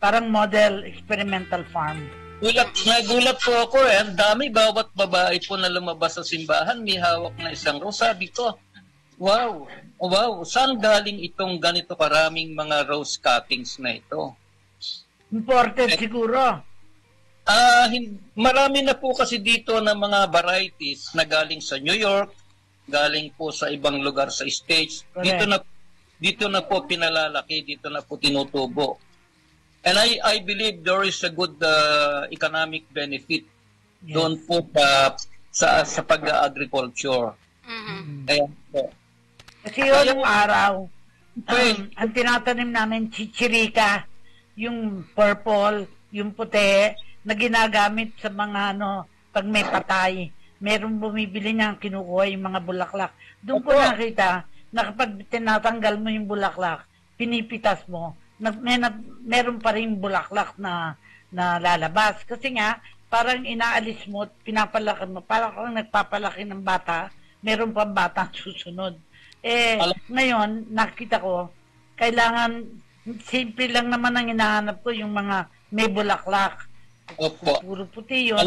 parang model experimental farm. Nagulat po ako Ang dami, bawat babae po na lumabas sa simbahan, may hawak na isang rose. Sabi ko, wow, saan galing itong ganito karaming mga rose cuttings na ito? Imported siguro. Marami na po kasi dito na mga varieties na galing sa New York, galing po sa ibang lugar sa States. Correct. Dito na po pinalalaki, dito na po tinutubo. And I believe there is a good economic benefit doon po sa pag-agriculture. Ayan po. Kasi yun yung araw, ang tinatanim namin, chichirika, yung purple, yung puti, na ginagamit sa mga pag may patay. Meron bumibili niya, kinukuha yung mga bulaklak. Doon ko nakita na kapag tinatanggal mo yung bulaklak, pinipitas mo, meron pa rin bulaklak na lalabas. Kasi nga, parang inaalis mo, pinapalaki mo, parang kung nagpapalaki ng bata, meron pang batang susunod. Ngayon, nakita ko, kailangan, simple lang naman ang hinahanap ko, yung mga may bulaklak. Opo. Puro puti yun.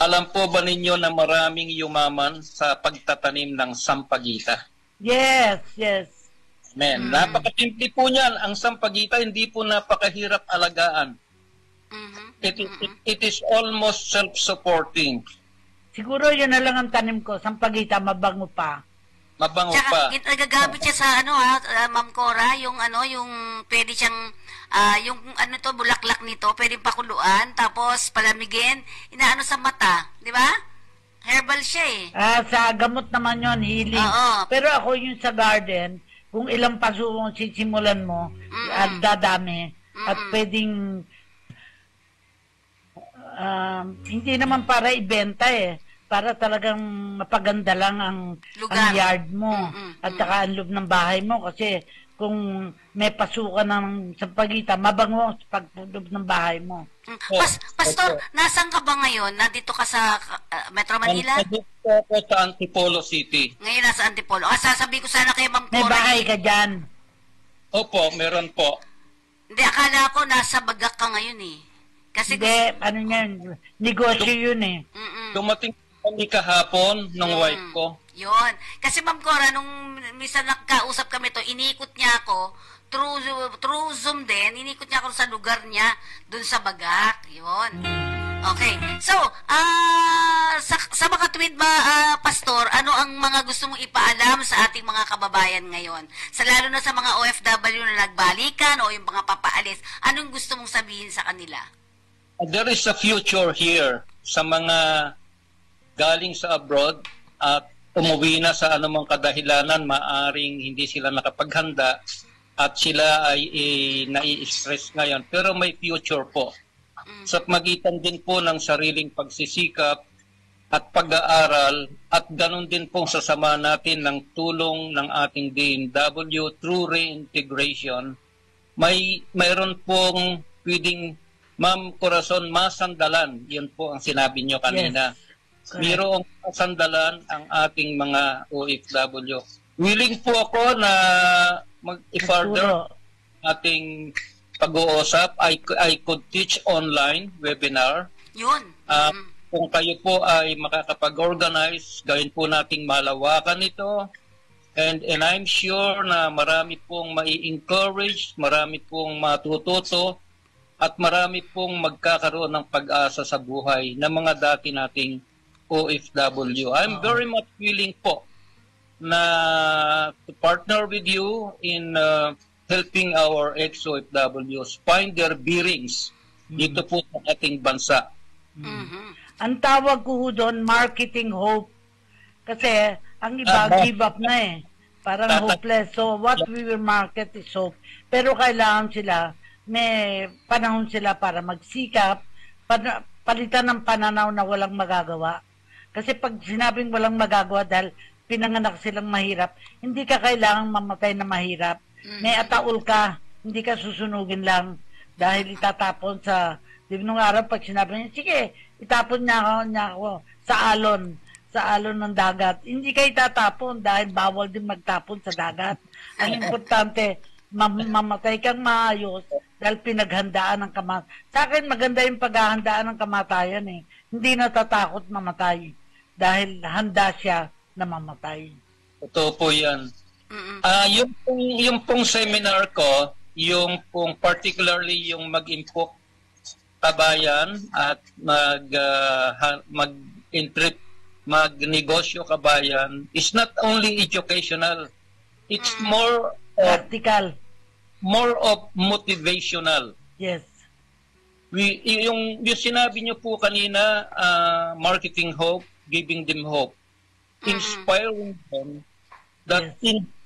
Alam po ba ninyo na maraming yumaman sa pagtatanim ng sampagita? Yes. Napakasimple po niyan. Ang sampagita hindi po napakahirap alagaan. It is almost self-supporting. Siguro yun na lang ang tanim ko. Sampagita, mabango pa. Mabango Tsaka, pa. nagagamit siya sa Ma'am Cora, yung pwede siyang, bulaklak nito, pwedeng pakuluan, tapos palamigin, inaano sa mata, di ba? Herbal siya eh. Sa gamot naman yun, healing. Oo. Pero ako yung sa garden, kung ilang paso sisimulan mo, at dadami, at pwedeng, hindi naman para ibenta para talagang mapaganda lang ang yard mo at saka ang loob ng bahay mo kasi kung may pasukan ng sampagita, mabango sa pagpulob ng bahay mo. Pastor, nasan ka ba ngayon? Nandito ka sa Metro Manila? Nandito ako sa Antipolo City. Ngayon nasa Antipolo. Sasabihin ko sana kay Ma'am May Cora. bahay ka dyan. Opo, meron po. Hindi, akala ko nasa Bagak ka ngayon eh. Kasi Hindi, negosyo yun Dumating kami kahapon ng wife ko. Yun. Kasi Ma'am Cora, nung minsan nagkausap kami to, inikot niya ako, through Zoom din, inikot niya ako sa lugar niya, dun sa Bagak. Yun. Okay. So, sa mga tweet ba, Pastor, ano ang mga gusto mong ipaalam sa ating mga kababayan ngayon? Lalo na sa mga OFW na nagbalikan o yung mga papaalis, anong gusto mong sabihin sa kanila? There is a future here sa mga galing sa abroad at umuwi na sa anumang kadahilanan, maaring hindi sila nakapaghanda at sila ay nai-stress ngayon. Pero may future po. Sa magitan din po ng sariling pagsisikap at pag-aaral at ganun din pong sasama natin ng tulong ng ating DMW through reintegration, mayroon pong pwedeng, Ma'am Corazon, masandalan. Yan po ang sinabi nyo kanina. Yes. Mayroong masandalan ang ating mga OFW. Willing po ako na mag-further ating pag-uusap. I could teach online webinar. Yun. Kung kayo po ay makakapag-organize, gawin po nating malawakan ito. And I'm sure na marami pong mai-encourage, marami pong matututo, at marami pong magkakaroon ng pag-asa sa buhay ng mga dati nating OFW. I'm very much willing po na to partner with you in helping our ex-OFWs find their bearings dito po sa ating bansa. Ang tawag ko doon, marketing hope. Kasi ang iba, give up na eh. Parang hopeless. So what we will market is hope. Pero kailangan sila, may panahon sila para magsikap, palitan ng pananaw na walang magagawa. Kasi pag sinabing walang magagawa dahil pinanganak silang mahirap, hindi ka kailangang mamatay na mahirap. May ataul ka, hindi ka susunugin lang dahil itatapon sa, di ba nung araw pag sinabi niya, sige, itapon niya ako sa alon ng dagat. Hindi ka itatapon dahil bawal din magtapon sa dagat. Ang importante, mamatay kang maayos dahil pinaghandaan ng kamatayan. Sa akin, maganda yung paghahandaan ng kamatayan eh. Hindi natatakot mamatay dahil handa siya na mamatay. Totoo po yan. Yung pong seminar ko, yung pong particularly yung mag-impok kabayan at magnegosyo kabayan is not only educational, it's more practical, more of motivational. Yes. Yung sinabi niyo po kanina, marketing hope, giving them hope, inspiring them that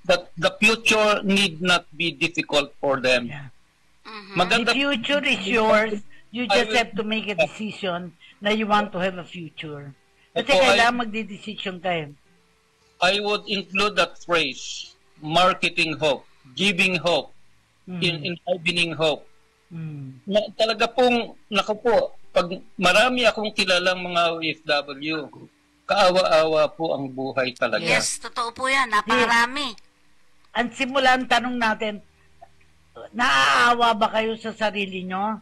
that the future need not be difficult for them. Yeah. Maganda. The future is yours. You just have to make a decision na you want to have a future. Kasi kailangan magdidesisyon kayo. I would include that phrase, marketing hope, giving hope, enlivening hope. Na, talaga pong, naku po, pag marami akong kilalang mga OFW, kaawa-awa po ang buhay talaga. Yes, totoo po yan. Napakarami. Ang simulan, tanong natin, naaawa ba kayo sa sarili nyo?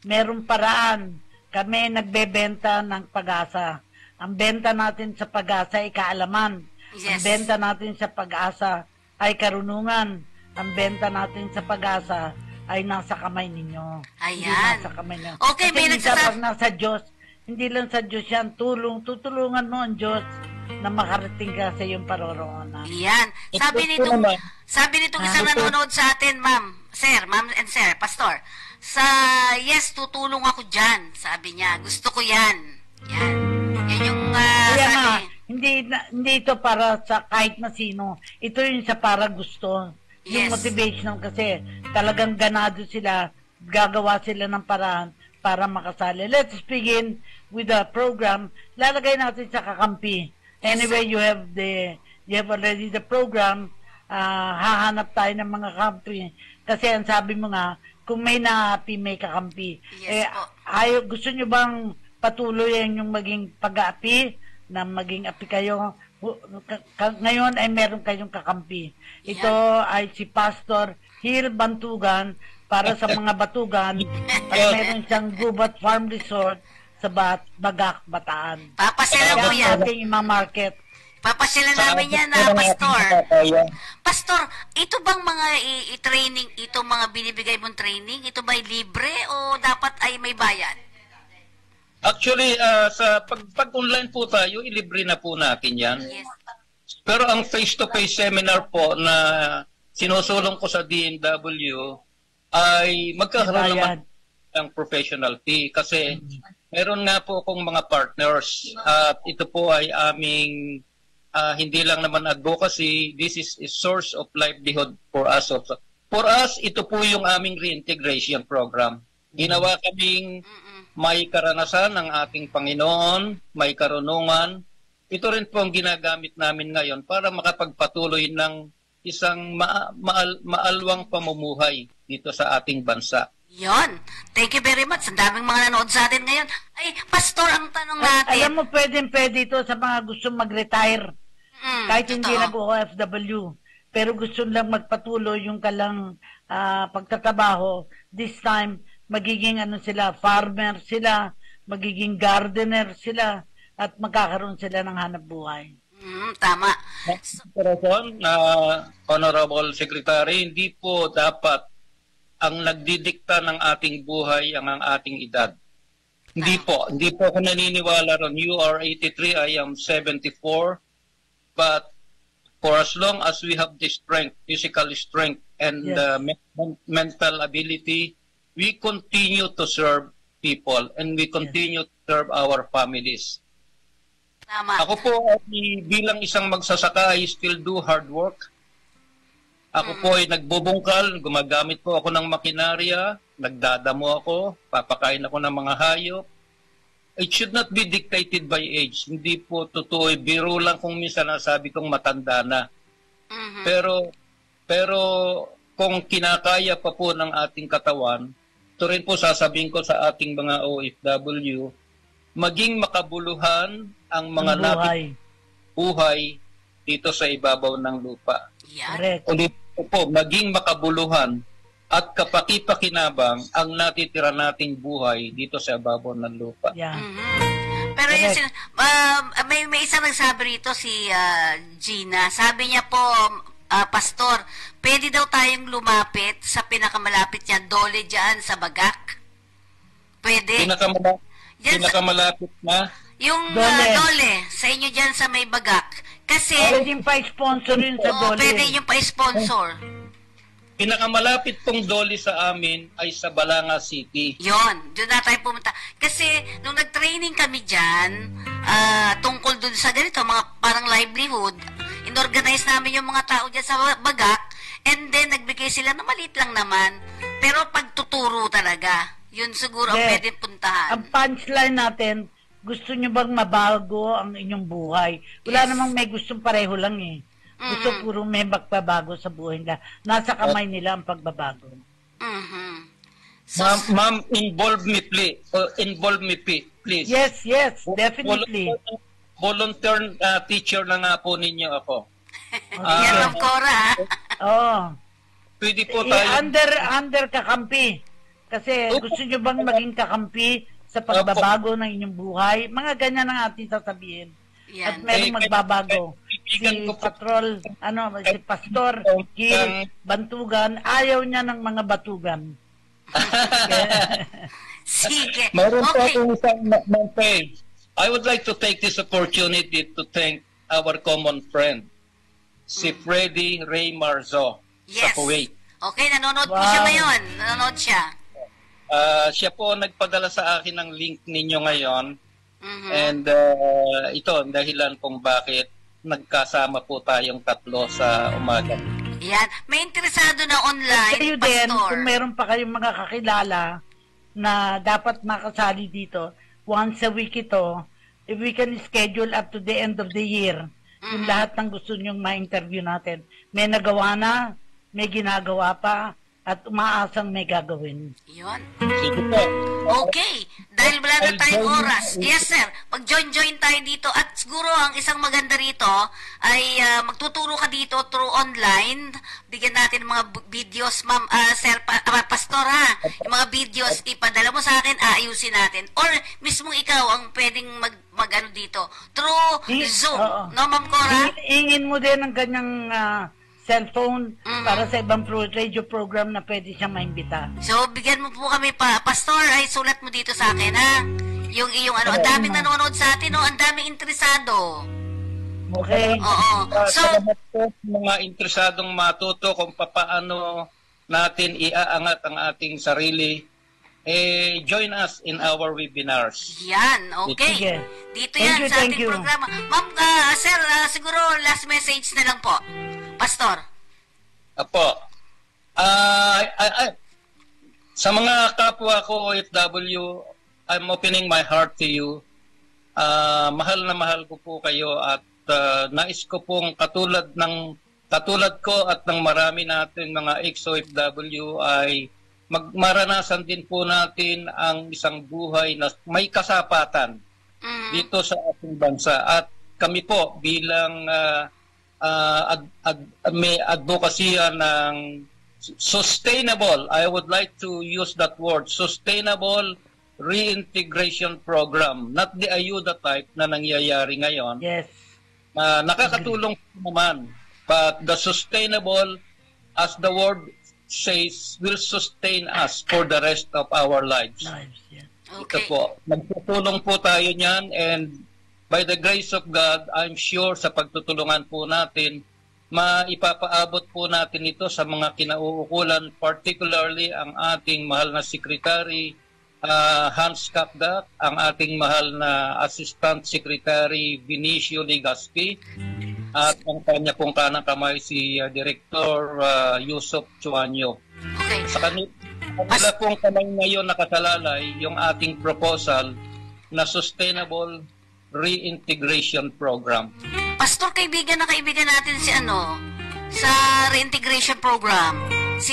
Merong paraan. Kami nagbebenta ng pag-asa. Ang benta natin sa pag-asa ay kaalaman. Yes. Ang benta natin sa pag-asa ay karunungan. Ang benta natin sa pag-asa ay nasa kamay ninyo. Ayan. Hindi nasa kamay ninyo. Okay, kasi may pag nasa Diyos, hindi lang sa Diyos yan, tutulungan mo ang Diyos na makarating ka sa iyong paroroonan. Yan. Sabi nitong isang nanonood sa atin, ma'am and sir, pastor, yes, tutulong ako dyan. Sabi niya, gusto ko yan. Yan. Yan yung sabi. Hindi ito para sa kahit na sino. Ito yung sa para gusto. Yung Yes. motivation kasi talagang ganado sila, gagawa sila ng paraan para makasali. Let's begin with the program. Lalagay natin sa kakampi. Anyway, you have already the program. Hahanap tayo ng mga kampi. Kasi ang sabi mo nga, kung may naapi, may kakampi. Yes, po. Gusto nyo bang patuloy yung maging pag-aapi, na maging api kayo? Ngayon ay meron kayong kakampi. Ito ay si Pastor Hil Bantugan para sa mga batugan at meron siyang Gubat Farm Resort sa Bagak, Bataan. Papasyalan ko yan. Ating ima-market. Papasyalan namin yan na, Pastor. Pastor, ito bang mga i-training, ito mga binibigay mong training, ito ba'y libre o dapat ay may bayad? Actually, sa pag-online po tayo, ilibre na po natin yan. Yes. Pero ang face-to-face seminar po na sinusulong ko sa DMW ay magkakaroon naman ng professional fee kasi meron nga po akong mga partners at ito po ay aming hindi lang naman advocacy, this is a source of livelihood for us also. For us, ito po yung aming reintegration program. Ginawa kaming may karanasan ng ating Panginoon, may karunungan. Ito rin po ang ginagamit namin ngayon para makapagpatuloy ng isang maalwang pamumuhay dito sa ating bansa. Yon. Thank you very much. Ang daming mga nanood sa atin ngayon. Ay, Pastor, ang tanong natin. Alam mo, pwede ito sa mga gustong mag-retire. Kahit hindi totoo. nag-OFW. Pero gusto lang magpatuloy yung kalang pagtatrabaho. This time, magiging farmer sila, magiging gardener sila, at magkakaroon sila ng hanap buhay. Tama. Honorable Secretary, hindi po dapat ang nagdidikta ng ating buhay ang ating edad. Hindi po ako naniniwala ron. You are 83, I am 74. But for as long as we have the strength, physical strength, and mental ability, we continue to serve people and we continue to serve our families. Tama. Ako po, bilang isang magsasaka, I still do hard work. Ako po ay nagbubungkal, gumagamit po ako ng makinarya, nagdadamo ako, papakain ako ng mga hayop. It should not be dictated by age. Hindi po totoo, biro lang kung minsan nasabi kong matanda na. Pero kung kinakaya pa po ng ating katawan, ito rin po sasabihin ko sa ating mga OFW, maging makabuluhan ang mga buhay dito sa ibabaw ng lupa. Yan. Correct. Po, maging makabuluhan at kapakipakinabang ang natitira nating buhay dito sa ibabaw ng lupa. Yeah. Pero yun, may isang nagsabi rito, si Gina. Sabi niya po, Pastor, pwede daw tayong lumapit sa pinakamalapit niya, Dole dyan sa Bagak? Pwede? Pinakamalapit na? Yung Dole, sa inyo dyan sa may Bagak. Kasi, pwede pa-sponsor yun sa Dole. Pwede yung pa-sponsor. Pinakamalapit pong Dole sa amin ay sa Balanga City. Yon, doon na tayo pumunta. Kasi, nung nag-training kami dyan, tungkol doon sa ganito, mga parang livelihood, inorganize namin yung mga tao dyan sa Bagak, and then nagbigay sila na maliit lang naman, pero pagtuturo talaga. Yun siguro ang pwedeng puntahan. Ang punchline natin, gusto nyo bang mabago ang inyong buhay? Wala namang may gustong pareho lang eh. Gusto puro may magbabago sa buhay nila. Nasa kamay nila ang pagbabago. So, Ma'am, involve me please. Yes, definitely. Volunteer teacher na nga po ninyo ako. yan ang Cora. Oo. Pwede po tayo. Under kakampi. Kasi gusto nyo bang maging kakampi sa pagbabago ng inyong buhay? Mga ganyan ang ating sasabihin. Yan. At merong magbabago. Si Pastor Gil Bantugan, ayaw niya ng mga batugan. Sige. Mayroon po akong isang page. I would like to take this opportunity to thank our common friend, si Freddy Ray Marzo sa Kuwait. Okay, nanonood po siya ngayon. Nanonood siya. Siya po nagpadala sa akin ng link ninyo ngayon. And ito ang dahilan kung bakit nagkasama po tayong tatlo sa umaga. Yan. May interesado na online, Kayo Pastor. din, kung meron pa kayong mga kakilala na dapat makasali dito, once a week ito, if we can schedule up to the end of the year, yung lahat ng gusto nyong ma-interview natin. May nagawa na, may ginagawa pa, at umaasang may gagawin. Yun. Sige po. Okay. Dahil wala na tayong oras. Yes, sir. Pag-join tayo dito. At siguro ang isang maganda rito ay magtuturo ka dito through online. Bigyan natin ng mga videos, ma'am, sir, pastor ha. Yung mga videos, ipadala mo sa akin, aayusin natin. Or mismo ikaw ang pwedeng mag-ano dito. Through Zoom. No, ma'am Cora? Ingin mo din ang kanyang cellphone para sa ibang radio program na pwede siya maimbita. So, bigyan mo po kami Pastor, ay sulat mo dito sa akin, ha? Yung iyong ang daming nanonood sa atin, ang daming interesado. Okay? Oo. So, Salamat po sa mga interesadong matuto kung paano natin iaangat ang ating sarili join us in our webinars. Yan, okay. Sige. Dito Thank yan you, sa thank ating you. programa. Ma'am, sir, siguro last message na lang po. Pastor. Apo. Sa mga kapwa ko OFW, I'm opening my heart to you. Mahal na mahal ko po kayo at nais ko pong katulad ko at ng marami natin mga ex-OFW ay maranasan din po natin ang isang buhay na may kasapatan dito sa ating bansa. At kami po bilang may advokasya ng sustainable, I would like to use that word, sustainable reintegration program, not the ayuda type na nangyayari ngayon. Yes. Nakakatulong naman, but the sustainable, as the word says, will sustain us for the rest of our lives. Yeah. Okay. Ito po, magtutulong po tayo niyan, and by the grace of God, I'm sure sa pagtutulungan po natin, maipapaabot po natin ito sa mga kinauukulan, particularly ang ating mahal na Secretary Hans Kapdak, ang ating mahal na Assistant Secretary Vinicio Legaspi, at ang kanya pong kanang kamay si Director Yusuf Chuanyo. Okay. Sa kanila pong kamay ngayon nakasalalay yung ating proposal na Sustainable Reintegration Program. Pastor, kaibigan natin si sa reintegration program. Si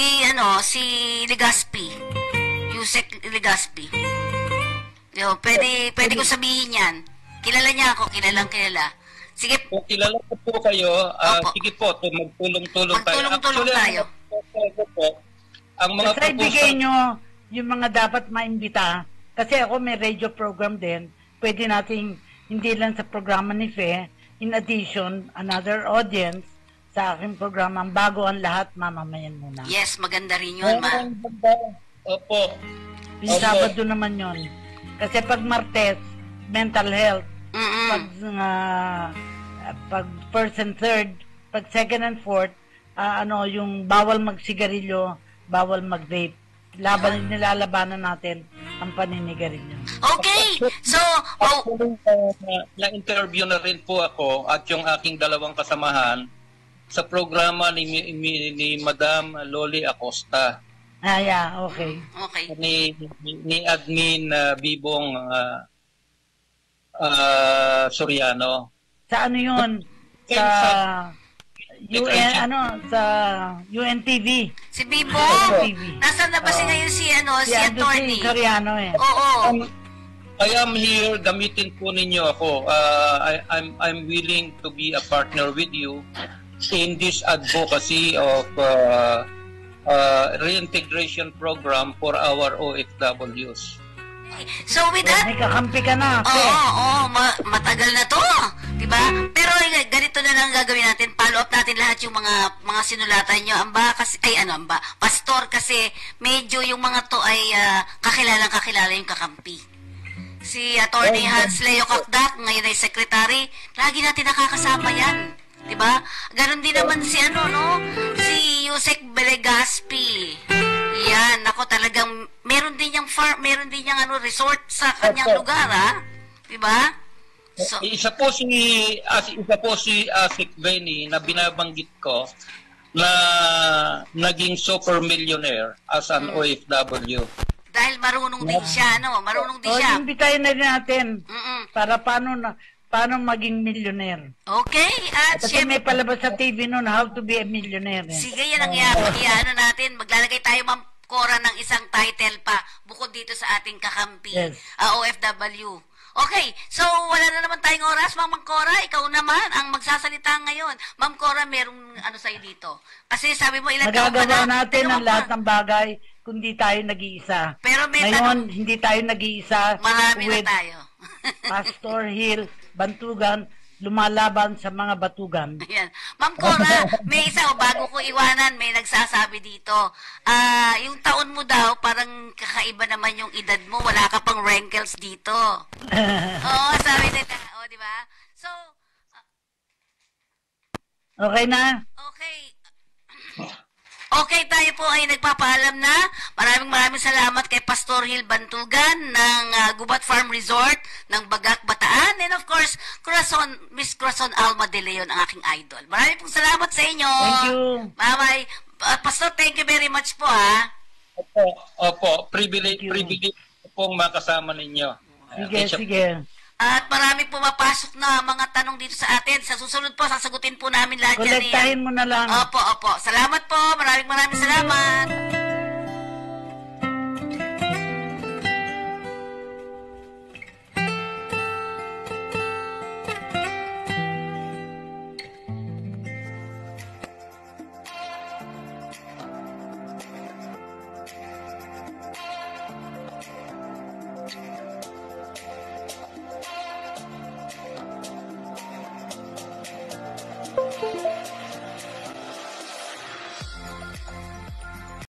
Legaspi. Yusek Legaspi. Pwede ko sabihin yan. Kilala niya ako, kilala. Sige. Kung kilala ko po kayo, Opo. sige po, magtulong-tulong tayo. Magtulong-tulong tayo. Ang mga Basta ibigay nyo yung mga dapat maimbita. Kasi ako may radio program din. Pwede nating, hindi lang sa programa ni Fe, in addition, another audience sa aking programa. Bago ang lahat, mamamayan muna. Yes, maganda rin yun, ma. Opo. Yung Sabado naman yun. Kasi pag Martes, mental health. Pag first and third, pag second and fourth, yung bawal magsigarilyo, bawal mag-vape. Nilalabanan natin ang paninigarilyo. Okay. So, Actually, na-interview na rin po ako at yung aking dalawang kasamahan sa programa ni Madam Loli Acosta. Yeah, okay. Okay. Ni Admin Bibong Soriano. Sa ano yun? Sa sa UNTV. Si Bibo, TV. nasaan na ba ngayon si attorney? Soriano eh. Oo. I am here, gamitin po ninyo ako. I'm willing to be a partner with you in this advocacy of reintegration program for our OFWs. So with that, May kakampi ka na. matagal na to, 'di ba? Pero ganito na lang gagawin natin, follow up natin lahat yung mga sinulatan niyo. Pastor, kasi medyo yung mga to ay kakilala yung kakampi. Si Attorney Hans Leo Kakdak, ngayon ay secretary, lagi natin nakakasama yan. Diba? Ganon din naman si si Yusek Legaspi. Yan, ako talagang meron din yang resort sa kanyang lugar, ha? Diba? So, isa po si Asik Benny na binabanggit ko na naging super millionaire as an OFW. dahil marunong din siya, marunong din siya. Imbitahin na rin natin Mm-mm. para paano maging millionaire. Okay, at Kasi may syempre, palabas sa TV noon, How to be a Millionaire. sige, yan ang natin. Maglalagay tayo, Ma'am Cora, ng isang title pa, bukod dito sa ating kakampi, Yes. OFW. Okay, so wala na naman tayong oras, Ma'am Cora, ikaw naman ang magsasalita ngayon. Ma'am Cora, merong sa'yo dito. Kasi sabi mo, ilang taon ka Magagawa na? natin Dalawa ang pa. lahat ng bagay kung di tayo nag-iisa. Pero may Ngayon, hindi tayo nag-iisa marami na with tayo. Pastor Hill, Bantugan, lumalaban sa mga batugan. Ayan. Ma'am Cora, may isa bago ko iwanan, may nagsasabi dito. Yung taon mo daw, parang kakaiba naman yung edad mo. Wala ka pang wrinkles dito. Oo, sabi nila. O, di ba? So, Okay na? okay. Okay, tayo po ay nagpapaalam na. Maraming salamat kay Pastor Hill Bantugan ng Gubat Farm Resort ng Bagak, Bataan. And of course, Miss Corazon Alma de Leon, ang aking idol. Maraming pong salamat sa inyo. Thank you. Mamay. Pastor, thank you very much po, ha. Opo. Privilege pong makasama ninyo. Sige. At marami pumapasok na mga tanong dito sa atin. Sa susunod po, sasagutin po namin lahat yan. Kolektahin mo na lang. Opo. Salamat po. Maraming salamat.